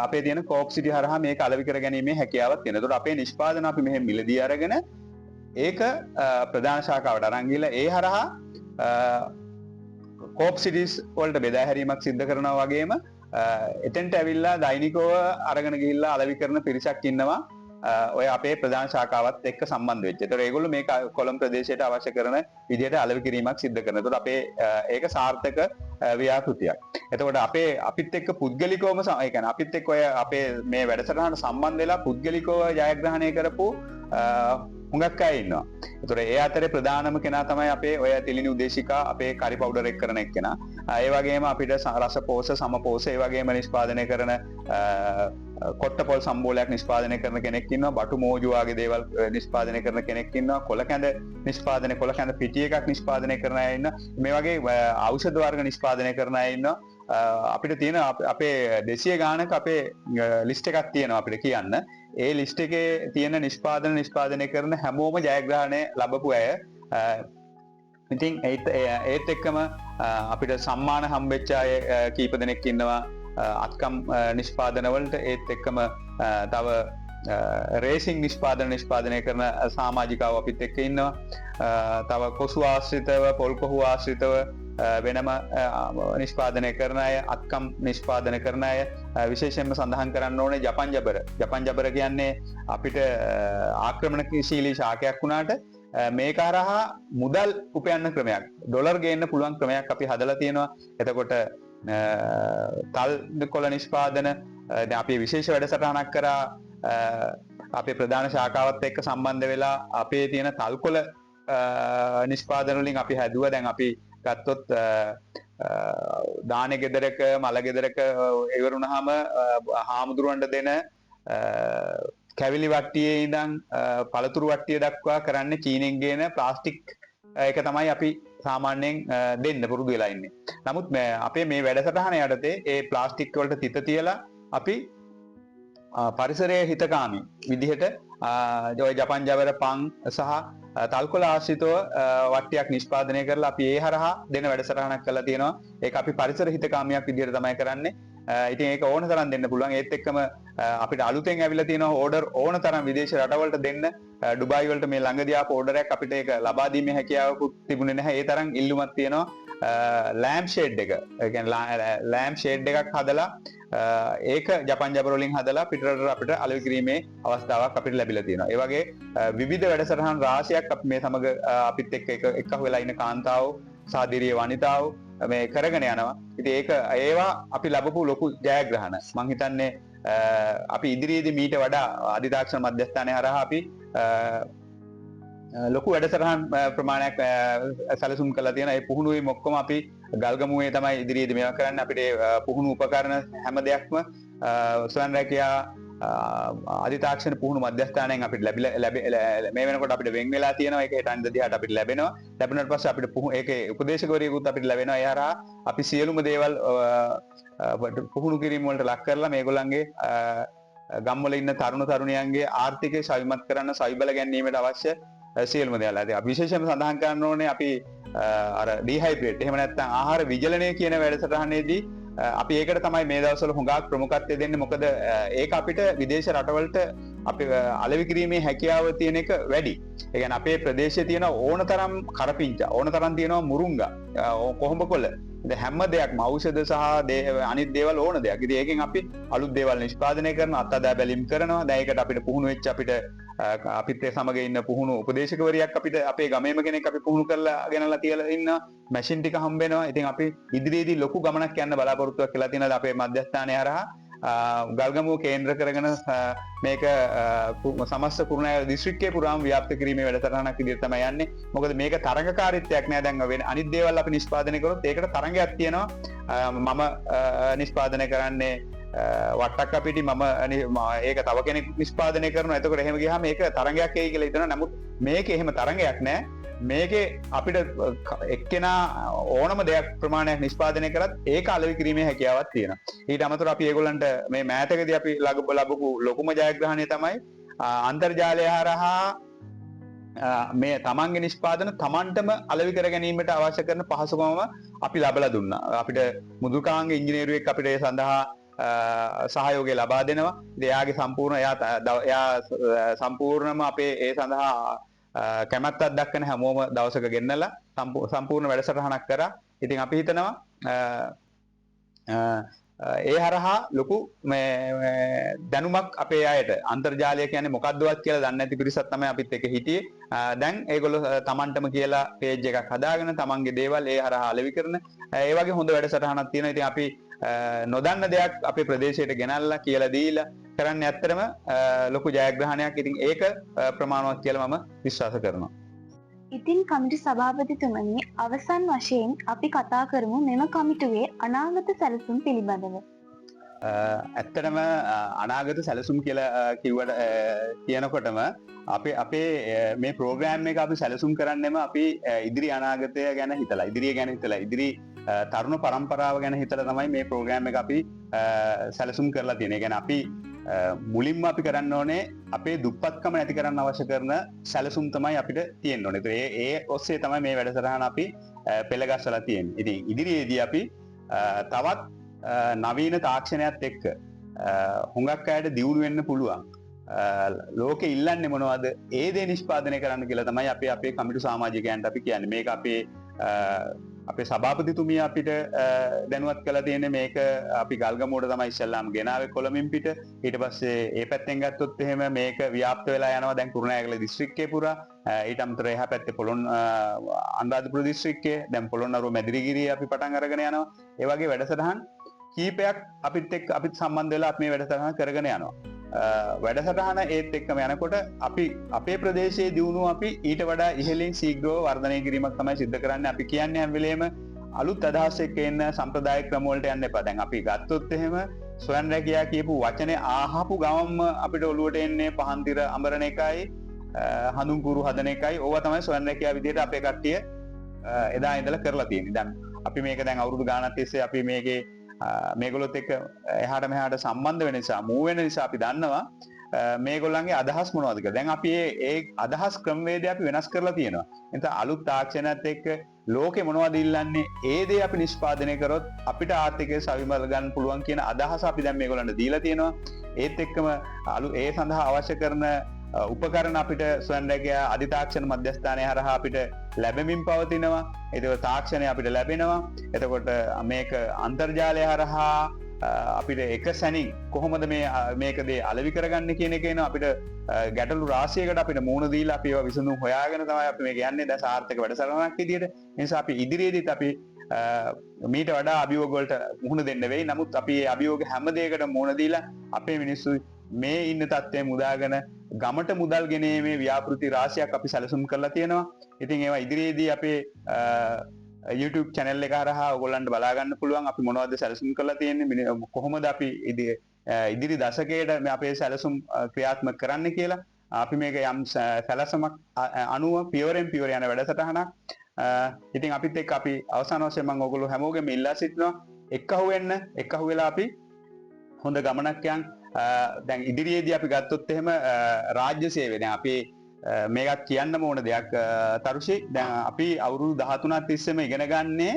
අපේ තියෙන කෝප් සිටි හරහා මේක අලෙවි කර ගැනීමේ හැකියාවක් තියෙනවා. එතකොට අපේ නිෂ්පාදන අපි මෙහෙම මිලදී අරගෙන ඒක ප්‍රධාන ශාඛාවට අරන් ගිහලා ඒ හරහා කෝප් සිටිස් වලට බෙදා හැරීමක් සිද්ධ කරනවා වගේම එතෙන්ට ඇවිල්ලා දෛනිකව අරගෙන ගිහිල්ලා අලෙවි කරන පිරිසක් ඉන්නවා. ඔය අපේ ප්‍රධාන ශාඛාවත් එක්ක සම්බන්ධ වෙච්ච. ඒතකොට ඒගොල්ලෝ මේක කොළඹ ප්‍රදේශයට අවශ්‍ය කරන විදිහට අලෙවි කිරීමක් සිද්ධ කරනවා. ඒතකොට අපේ ඒක සාර්ථක ව්‍යාපෘතියක්. එතකොට අපිත් එක්ක පුද්ගලිකවම ඒ කියන්නේ අපිත් එක්ක ඔය අපේ මේ වැඩසටහන සම්බන්ධ වෙලා පුද්ගලිකව ජයග්‍රහණය කරපු හුඟක් අය ඉන්නවා. ඒතකොට ඒ අතරේ ප්‍රධානම කෙනා තමයි අපේ ඔය තිලිනි උදේශිකා අපේ කරි පවුඩර් එක කරන එක්කෙනා. ඒ වගේම අපිට රස පෝස සම පෝස ඒ වගේම නිෂ්පාදනය කරන කොට්ටපොල් සම්බෝලයක් නිෂ්පාදනය කරන කෙනෙක් ඉන්නවා. බටු මෝජු වගේ දේවල් නිෂ්පාදනය කරන කෙනෙක් ඉන්නවා. කොළ කැඳ කොළ කැඳ පිටි එකක් නිෂ්පාදනය කරන අය ඉන්නවා. මේ වගේ ඖෂධ වර්ග නිෂ්පාදනය කරන අය ඉන්නවා. අපිට තියෙන අපේ 200 ගානක අපේ ලිස්ට් එකක් තියෙනවා අපිට කියන්න. ඒ ලිස්ට් එකේ තියෙන නිෂ්පාදනය කරන හැමෝම ජයග්‍රහණය ලැබපු අය. ඉතින් ඒත් එක්කම අපිට සම්මාන හම්බෙච්ච අය කීප දෙනෙක් ඉන්නවා අත්කම් නිෂ්පාදනවලට. ඒත් එක්කම තව රේසිං නිෂ්පාදනය කරන සමාජිකව අපිත් එක්ක ඉන්නවා. තව කොසු ආශ්‍රිතව පොල් කොහු ආශ්‍රිතව වෙනම නිෂ්පාදනය කරන අය, අත්කම් නිෂ්පාදනය කරන අය. විශේෂයෙන්ම සඳහන් කරන්න ඕනේ ජපන් ජබර කියන්නේ අපිට ආක්‍රමණශීලී ශාකයක් වුණාට මේක හරහා මුදල් උපයන්න ක්‍රමයක්, ඩොලර් ගේන්න පුළුවන් ක්‍රමයක් අපි හදලා තියෙනවා. එතකොට තල් කොළ නිෂ්පාදන දැන් අපි විශේෂ වැඩසටහනක් කරා අපේ ප්‍රධාන ශාඛාවත් එක්ක සම්බන්ධ වෙලා අපේ තියෙන තල්කොළ නිෂ්පාදන වලින් අපි හැදුවා. දැන් අපි ගත්තොත් දානේ ගෙදරක මල ගෙදරක ඉවරුනහම හාමුදුරුවන්ට දෙන කැවිලි වට්ටියේ ඉඳන් පළතුරු වට්ටිය දක්වා කරන්නේ චීනෙන් ගේන ප්ලාස්ටික් එක තමයි අපි සාමාන්‍යයෙන් දෙන්න පුරුදු වෙලා ඉන්නේ. නමුත් අපේ මේ වැඩසටහන යටතේ ඒ ප්ලාස්ටික් වලට තිත තියලා අපි පරිසරයේ හිතකාමී විදිහට ඔය ජපන් ජබර පන් සහ තල්කොළ ආශ්‍රිතව වට්ටියක් නිෂ්පාදනය කරලා අපි ඒ හරහා දෙන වැඩසටහනක් කරලා තියෙනවා. ඒක අපි පරිසර හිතකාමියක් විදිහට තමයි කරන්නේ. ඉතින් ඒක ඕන තරම් දෙන්න පුළුවන්. ඒත් එක්කම අපිට අලුතෙන් ඇවිල්ලා තියෙනවා ඕඩර් ඕන තරම් විදේශ රටවලට දෙන්න. ඩුබායි වලට මේ ළඟදී ආපු ඕඩර් එකක් අපිට ඒක ලබා දීමේ හැකියාවකුත් තිබුණේ නැහැ. ඒ තරම් ඉල්ලුමක් තියෙනවා. ලෑම්ප් ෂේඩ් එක. ඒ කියන්නේ ලෑම්ප් ෂේඩ් එකක් හදලා ඒක ජපන් ජබර වලින් හදලා පිටරට අපිට අලෙවි කිරීමේ අවස්ථාවක් අපිට ලැබිලා තියෙනවා. ඒ වගේ විවිධ වැඩසටහන් රාශියක් අපි මේ සමග අපිත් එක්ක එකහු වෙලා ඉන්න කාන්තාවෝ සාදිරිය වනිතාවෝ මේ කරගෙන යනවා. ඉතින් ඒවා අපි ලැබපු ලොකු ජයග්‍රහණ. මම හිතන්නේ අපි ඉදිරියේදී මීට වඩා අධිතාක්ෂණ මධ්‍යස්ථානය හරහා අපි ලොකු වැඩසටහන් ප්‍රමාණයක් සැලසුම් කරලා තියෙනවා. ඒ පුහුණුවේ ඔක්කොම අපි ගල්ගමුවේ තමයි ඉදිරියේදී මේවා කරන්නේ. අපිට පුහුණු උපකරණ හැම දෙයක්ම ස්වයං රැකියා අධිතාක්ෂණ පුහුණු මධ්‍යස්ථානයෙන් අපිට මේ වෙනකොට අපිට වෙන් වෙලා තියෙනවා. ඒක හෙට අනිත් දිහාට අපිට ලැබෙනවා. ලැබුණාට පස්සේ අපිට ඒකේ උපදේශකවරියකුත් අපිට ලැබෙනවා. ඒ හරහා අපි සියලුම දේවල් පුහුණු කිරීම වලට ලක් කරලා මේගොල්ලන්ගේ ගම්වල ඉන්න තරුණ තරුණියන්ගේ ආර්ථිකය ශවිමත් කරන්න, ශවිබල ගැනීමට අවශ්‍ය සියලුම දේවල්. අපි විශේෂයෙන්ම සඳහන් කරන්න ඕනේ අපි අර ඩීහයිඩ්‍රේට් එහෙම නැත්නම් ආහාර විජලනය කියන වැඩසටහනේදී අපි ඒකට තමයි මේ දවස්වල හුඟක් ප්‍රමුඛත්වය දෙන්නේ. මොකද ඒක අපිට විදේශ රටවලට අපි අලෙවි කිරීමේ හැකියාව තියෙන එක වැඩි. ඒ කියන්නේ අපේ ප්‍රදේශයේ තියෙන ඕනතරම් කරපිංචා, ඕනතරම් තියෙනවා මුරුංගා, කොහොඹකොළ. ඉතින් හැම දෙයක්ම ඖෂධ සහ අනිත් දේවල් ඕන දෙයක්. ඉතින් ඒකෙන් අපි අලුත් දේවල් නිෂ්පාදනය කරනවා, අත්අදා බැලීම් කරනවා. දැන් ඒකට අපිට පුහුණු වෙච්ච අපිත් සමග ඉන්න පුහුණු උපදේශකවරියක් අපිට අපේ ගමේම කෙනෙක් අපි පුහුණු කරලා ගෙනල්ලා තියලා ඉන්නවා. මැෂින් ටික හම්බ වෙනවා. ඉතින් අපි ඉදිරියේදී ලොකු ගමනක් යන්න බලාපොරොත්තුවක් වෙලා තියෙනවා අපේ මධ්‍යස්ථානය හරහා. ගල්ගමුව කේන්ද්‍ර කරගෙන මේක සමස්ත කුරුණෑගල දිස්ත්‍රික්කයේ පුරාම ව්‍යාප්ත කිරීමේ වැඩසටහනක් විදිහට තමයි යන්නේ. මොකද මේක තරඟකාරීත්වයක් නෑ. දැන් වෙන අනිත් දේවල් අපි නිෂ්පාදනය කරොත් ඒකට තරඟයක් තියෙනවා. මම නිෂ්පාදනය කරන්නේ වට්ටක් අපිටි මම ඒක තව කෙනෙක් නිෂ්පාදනය කරනවා. එතකොට එහෙම ගියාම ඒක තරඟයක් එයි කියලා හිතනවා. නමුත් මේකේ එහෙම තරඟයක් නෑ. මේකේ අපිට එක්කෙනා ඕනම දෙයක් ප්‍රමාණයක් නිෂ්පාදනය කරත් ඒක අලෙවි කිරීමේ හැකියාවක් තියෙනවා. ඊට අමතරව අපි ඒගොල්ලන්ට මේ මෑතකදී අපි ලැබපු ලොකුම ජයග්‍රහණය තමයි අන්තර්ජාලය හරහා මේ තමන්ගේ නිෂ්පාදන තමන්ටම අලෙවි කර ගැනීමට අවශ්‍ය කරන පහසුකම අපි ලබලා දුන්නා. අපිට මුදුකාංග ඉංජිනේරුවෙක් අපිට ඒ සඳහා සහයෝගය ලබා දෙනවා. එයාගේ එයා සම්පූර්ණම අපේ ඒ සඳහා කැමැත්තක් දක්වන හැමෝම දවසක ගෙන්නලා සම්පූර්ණ වැඩසටහනක් කරා. ඉතින් අපි හිතනවා ඒ හරහා ලොකු දැනුමක් අපේ අයට අන්තර්ජාලය කියන්නේ මොකක්දවත් කියලා දන්නේ නැති පිරිසක් තමයි අපිත් එක්ක හිටියේ. දැන් ඒගොල්ලෝ තමන්ටම කියලා පේජ් එකක් හදාගෙන තමන්ගේ දේවල් ඒ හරහා අලෙවි කරන ඒ වගේ හොඳ වැඩසටහනක් තියෙනවා. ඉතින් අපි නොදන්න දෙයක් අපේ ප්‍රදේශයට ගෙනල්ලා කියලා දීලා කරන්නේ ඇත්තටම ලොකු ජයග්‍රහණයක්. ඉතින් ඒක ප්‍රමාණවත් කියලා මම විශ්වාස කරනවා. ඉතින් කමිටු සභාපතිතුමනි, අවසන් වශයෙන් අපි කතා කරමු මෙම කමිටුවේ අනාගත සැලසුම් පිළිබඳව. ඇත්තටම අනාගත සැලසුම් කියලා කියනකොටම අපේ මේ ප්‍රෝග්‍රෑම් එක අපි සැලසුම් කරන්නෙම අපි ඉදිරි අනාගතය ගැන හිතලා, ඉදිරිය ගැන හිතලා, ඉදිරි තරුණ පරම්පරාව ගැන හිතලා තමයි මේ ප්‍රෝග්‍රෑම් එක අපි සැලසුම් කරලා තියෙන්නේ. ඒ කියන්නේ අපි මුලින්ම අපි කරන්න ඕනේ අපේ දුප්පත්කම නැති කරන්න අවශ්‍ය කරන සැලසුම් තමයි අපිට තියෙන්න ඕනේ. ඒ ඔස්සේ තමයි මේ වැඩසටහන අපි පෙළගස්සලා තියෙන්නේ. ඉතින් ඉදිරියේදී අපි තවත් නවීන තාක්ෂණයත් එක්ක හුඟක් අයට දියුණු වෙන්න පුළුවන්. ලෝකෙ ඉල්ලන්නේ මොනවද? ඒ දේ නිෂ්පාදනය කරන්න කියලා තමයි අපි අපේ කමිටු සමාජිකයන්ට අපි කියන්නේ. මේක අපේ සභාපතිතුමිය අපිට දැනුවත් කළා තියෙන්නේ. මේක අපි ගල්ගමුවට තමයි ඉස්සල්ලාම ගෙනාවේ කොළඹින් පිට. ඊට පස්සේ ඒ පැත්තෙන් ගත්තොත් එහෙම මේක ව්‍යාප්ත වෙලා යනවා දැන් කුරුණෑගල දිස්ත්‍රික්කේ පුරා. ඊට අමතරව එහා පැත්තේ අනුරාධපුර දිස්ත්‍රික්කයේ දැන් පොළොන්නරුව මැදිරිගිරිය අපි පටන් අරගෙන යනවා. ඒ වගේ වැඩසටහන් කීපයක් අපිත් සම්බන්ධ වෙලා අපි මේ වැඩසටහන කරගෙන යනවා. වැඩසටහන ඒත් එක්කම යනකොට අපි අපේ ප්‍රදේශයේ දියුණුව අපි ඊට වඩා ඉහළින් ශීඝ්‍රව වර්ධනය කිරීමක් තමයි සිද්ධ කරන්නේ. අපි කියන්නේ හැම වෙලේම අලුත් අදහස් එක්ක එන්න සම්ප්‍රදායික ක්‍රම වලට යන්න එපා. දැන් අපි ගත්තොත් එහෙම ස්වයං රැකියා කියපු වචනේ ආහපු ගමන්ම අපිට ඔළුවට එන්නේ පහන් තිර අඹරන එකයි හඳුන් කුරු හදන එකයි. ඕවා තමයි ස්වයං රැකියා විදිහට අපේ කට්ටිය එදා ඉඳලා කරලා තියෙන්නේ. දැන් අපි මේක දැන් අවුරුදු ගාණක් තිස්සේ අපි මේගොල්ලොත් එක්ක එහාට මෙහාට සම්බන්ධ වෙන නිසා මූව් වෙන නිසා අපි දන්නවා මේගොල්ලන්ගේ අදහස් මොනවද කියලා. දැන් අපි ඒ අදහස් ක්‍රමවේදය අපි වෙනස් කරලා තියෙනවා. එතන අලුත් තාක්ෂණයත් එක්ක ලෝකෙ මොනවද ඉල්ලන්නේ ඒ දේ අපි නිෂ්පාදනය කරොත් අපිට ආර්ථිකය සවිමල් ගන්න පුළුවන් කියන අදහස අපි දැන් මේගොල්ලන්ට දීලා තියෙනවා. ඒත් එක්කම ඒ සඳහා අවශ්‍ය කරන උපකරණ අපිට ස්වයං රැකියා අධිතාක්ෂණ මධ්‍යස්ථානය හරහා අපිට ලැබෙමින් පවතිනවා. ඒක තාක්ෂණය අපිට ලැබෙනවා. එතකොට මේක අන්තර්ජාලය හරහා අපිට එක සැනින් කොහොමද මේකදී අලෙවි කරගන්නේ කියන එක එනවා. අපිට ගැටලු රාශියකට අපිට මුහුණ දීලා අපි ඒවා විසඳුම් හොයාගෙන තමයි අපි මේක යන්නේ. දැන් සාර්ථක වැඩසටහනක් විදියට. ඒ නිසා අපි ඉදිරියේදීත් අපි මීට වඩා අභියෝග වලට මුහුණ දෙන්න වෙයි. නමුත් අපි මේ අභියෝග හැම දෙයකටම මුහුණ දීලා අපේ මිනිස්සු මේ ඉන්න තත්ත්වය මුදාගෙන ගමට මුදල් ගෙනීමේ ව්‍යාපෘති රාශියක් අපි සැලසුම් කරලා තියෙනවා. ඉතින් ඒවා ඉදිරියේදී අපේ YouTube channel එක හරහා ඔයගොල්ලන්ට බලා ගන්න පුළුවන්. අපි මොනවද සැලසුම් කරලා තියෙන්නේ, කොහොමද අපි ඉදිරි දශකයට මේ අපේ සැලසුම් ක්‍රියාත්මක කරන්න කියලා. අපි මේක යම් සැලසුමක් අනුව පියවරෙන් පියවර යන වැඩසටහනක්. ඉතින් අපිත් එක්ක අපි අවසාන වශයෙන් මම ඔයගොල්ලෝ හැමෝගෙම ඉල්ලා සිටිනවා එක්කහුව වෙලා අපි හොඳ ගමනක් යන්. දැන් ඉදිරියේදී අපි ගත්තොත් එහෙම රාජ්‍ය සේවය දැන් අපි මේකත් කියන්න ඕන දෙයක් තරුෂි. දැන් අපි අවුරුදු 13ක් තිස්සේම ඉගෙන ගන්නේ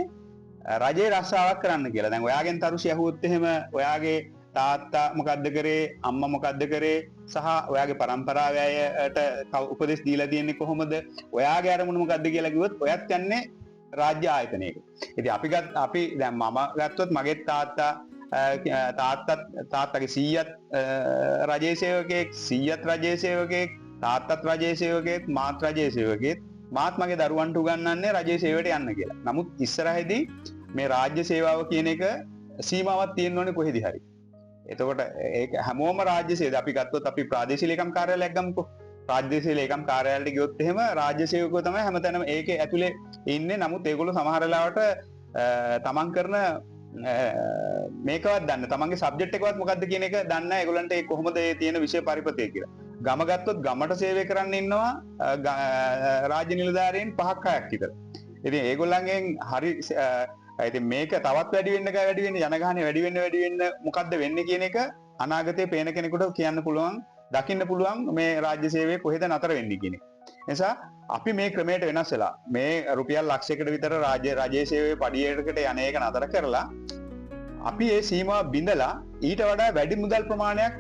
රජයේ රස්සාවක් කරන්න කියලා. දැන් ඔයාගෙන් තරුෂි අහුවොත් එහෙම ඔයාගේ තාත්තා මොකද්ද කරේ, අම්මා මොකද්ද කරේ, සහ ඔයාගේ පරම්පරාවයට උපදෙස් දීලා තියෙන්නේ කොහොමද, ඔයාගේ අරමුණ මොකද්ද කියලා කිව්වොත් ඔයත් යන්නේ රාජ්‍ය ආයතනයක. ඉතින් අපි දැන් මම ගත්තොත් මගේ තාත්තගේ සීයත් රජයේ සේවකයෙක්, සීයත් රජයේ සේවකයෙක්, තාත්තත් රජයේ සේවකයෙක්, මාත් රජයේ සේවකයෙක්. මාත් මගේ දරුවන්ට උගන්වන්නේ රජයේ සේවයට යන්න කියලා. නමුත් ඉස්සරහදී මේ රාජ්‍ය සේවාව කියන එක සීමාවක් තියෙන්න ඕනේ කොහෙදි හරි. එතකොට ඒක හැමෝම රාජ්‍ය සේවය. අපි ගත්තොත් අපි ප්‍රාදේශීය ලේකම් කාර්යාලයක් ගමුකෝ. ප්‍රාදේශීය ලේකම් කාර්යාලයට ගියොත් එහෙම රාජ්‍ය සේවකයෝ තමයි හැමතැනම ඒකේ ඇතුලේ ඉන්නේ. නමුත් ඒගොල්ලෝ සමහර වෙලාවට තමන් කරන මේකවත් දන්න තමන්ගේ සබ්ජෙක්ට් එකවත් මොකද්ද කියන එක දන්නේ නැහැ. ඒගොල්ලන්ට ඒ කොහොමද ඒ තියෙන විෂය පරිපතය කියලා. ගම ගත්තොත් ගමට සේවය කරන්න ඉන්නවා රාජ්‍ය නිලධාරීන් 5-6ක් විතර. ඉතින් ඒගොල්ලන්ගෙන් හරි ඉතින් මේක තවත් වැඩි වෙන්න ජනගහනය වැඩි වෙන්න මොකද්ද වෙන්නේ කියන එක අනාගතයේ පේන කෙනෙකුට කියන්න පුළුවන්, දකින්න පුළුවන් මේ රාජ්‍ය සේවයේ කොහෙද නතර වෙන්නේ කියන එක. නිසා අපි මේ ක්‍රමයට වෙනස් වෙලා මේ රුපියල් ලක්ෂයකට විතර රාජ්‍ය සේවයේ පඩියකට යන එක නතර කරලා අපි ඒ සීමාව බිඳලා ඊට වඩා වැඩි මුදල් ප්‍රමාණයක්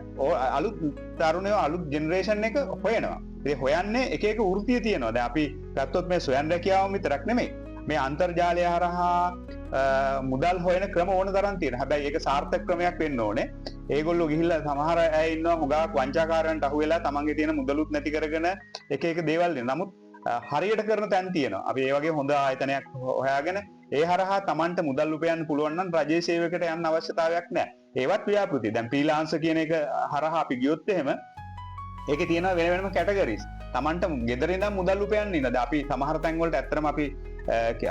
අලුත් තරුණයෝ අලුත් ජෙනරේෂන් එක හොයනවා. ඒ හොයන්නේ එක වෘත්තිය තියෙනවා. දැන් අපි ගත්තොත් මේ ස්වයං රැකියාව විතරක් නෙමෙයි. මේ අන්තර්ජාලය හරහා මුදල් හොයන ක්‍රම ඕන තරම් තියෙනවා. හැබැයි ඒක සාර්ථක ක්‍රමයක් වෙන්න ඕනේ. ඒගොල්ලෝ ගිහිල්ලා සමහර අය ඉන්නවා හුඟක් වංචාකාරයන්ට අහු වෙලා තමන්ගේ තියෙන මුදලුත් නැති කරගෙන එක දේවල් දෙනවා. නමුත් හරියට කරන තැන් තියෙනවා. අපි ඒ වගේ හොඳ ආයතනයක් හොයාගෙන ඒ හරහා තමන්ට මුදල් උපයන්න පුළුවන් නම් රජයේ සේවයකට යන්න අවශ්‍යතාවයක් නැහැ. ඒවත් ව්‍යාපෘති. දැන් ෆ්‍රීලාන්සර් කියන එක හරහා අපි ගියොත් එහෙම ඒකේ තියෙනවා වෙනම කැටගරිස්. තමන්ට ගෙදර ඉඳන් මුදල් උපයන්න ඉන්නද අපි සමහර තැන් වලට ඇත්තටම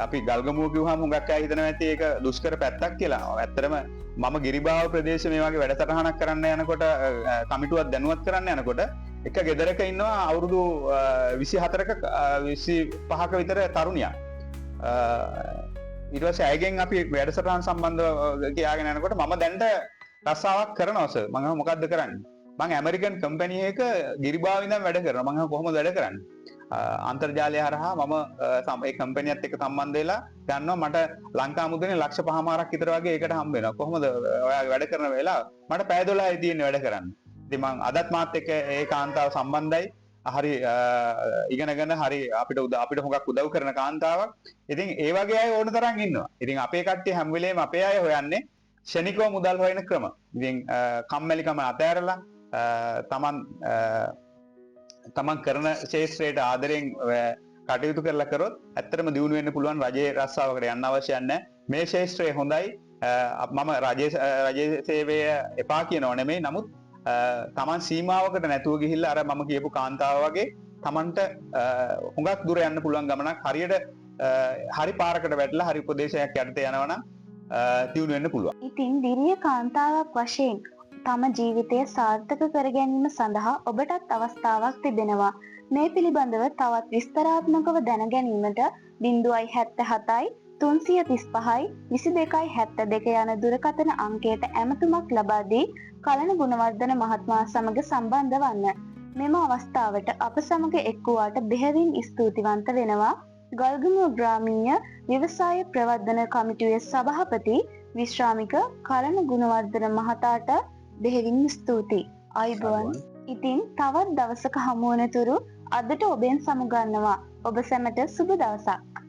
අපි ගල්ගමුව කිව්වහම හුඟක් අය හිතනවා ඇති ඒක දුෂ්කර පැත්තක් කියලා. ඇත්තටම මම ගිරිබාව ප්‍රදේශ මේ වගේ වැඩසටහනක් කරන්න යනකොට කමිටුවක් දැනුවත් කරන්න යනකොට එක ගෙදරක ඉන්නවා අවුරුදු 24ක 25ක විතර තරුණියක්. ඊට පස්සේ ඇයගෙන් අපි වැඩසටහන් සම්බන්ධව කියාගෙන යනකොට මම දැන්ට රස්සාවක් කරනවා සර්. මම මොකද්ද කරන්නේ? මම ඇමරිකන් කම්පැනි එකක ගිරිබාව ඉඳන් වැඩ කරනවා. මම කොහොමද වැඩ කරන්නේ? අන්තර්ජාලය හරහා මම ඒ කම්පැනියත් එක්ක සම්බන්ධ වෙලා ගන්නවා. මට ලංකා මුද්‍රණේ ලක්ෂ 5මාරක් විතර වගේ ඒකට හම්බ වෙනවා. කොහොමද ඔයා වැඩ කරන වෙලාව මට පැය 12යි තියෙන්නේ වැඩ කරන්න. ඉතින් මම අදත් මාත් එක්ක ඒ කාන්තාව සම්බන්ධයි. හරි ඉගෙනගෙන හරි අපිට හුඟක් උදව් කරන කාන්තාවක්. ඉතින් ඒ වගේ අය ඕන තරම් ඉන්නවා. ඉතින් අපේ කට්ටිය හැම වෙලේම අපේ අය හොයන්නේ ෂණිකව මුදල් හොයන ක්‍රම. ඉතින් කම්මැලිකම අතෑරලා තමන් කරන ශේෂ්ත්‍රයට ආදරෙන් කටයුතු කරලා කරොත් ඇත්තටම දියුණු වෙන්න පුළුවන්. රජයේ රස්සාවකට යන්න අවශ්‍ය නැහැ. මේ ශේෂ්ත්‍රය හොඳයි. මම රජයේ සේවය එපා කියනව නෙමෙයි. නමුත් තමන් සීමාවකට නැතුව ගිහිල්ලා අර මම කියපු කාන්තාව වගේ තමන්ට හුඟක් දුර යන්න පුළුවන් ගමනක් හරියට හරි පාරකට වැටලා හරි උපදේශයක් යටතේ යනවනම් දියුණු වෙන්න පුළුවන්. ඉතින් දිරිය කාන්තාවක් වශයෙන් තම ජීවිතය සාර්ථක කර ගැනීම සඳහා ඔබටත් අවස්ථාවක් තිබෙනවා. මේ පිළිබඳව තවත් විස්තරාත්මකව දැන ගැනීමට 077යි 335යි 2272 යන දුරකථන අංකයට ඇමතුමක් ලබා දී කලන ගුණවර්ධන මහත්මයා සමග සම්බන්ධ වන්න. මෙම අවස්ථාවට අප සමග එක් වූාට බෙහෙවින් ස්තුතිවන්ත වෙනවා. ගල්ගමුව ග්‍රාමීය ව්‍යවසාය ප්‍රවර්ධන කමිටුවේ සභාපති විශ්‍රාමික කලන ගුණවර්ධන මහතාට බෙහෙවින් ස්තුතියි. අයිබෝන්. ඉතින් තවත් දවසක හමුවනතුරු අදට ඔබෙන් සමුගන්නවා. ඔබ සැමට සුබ දවසක්.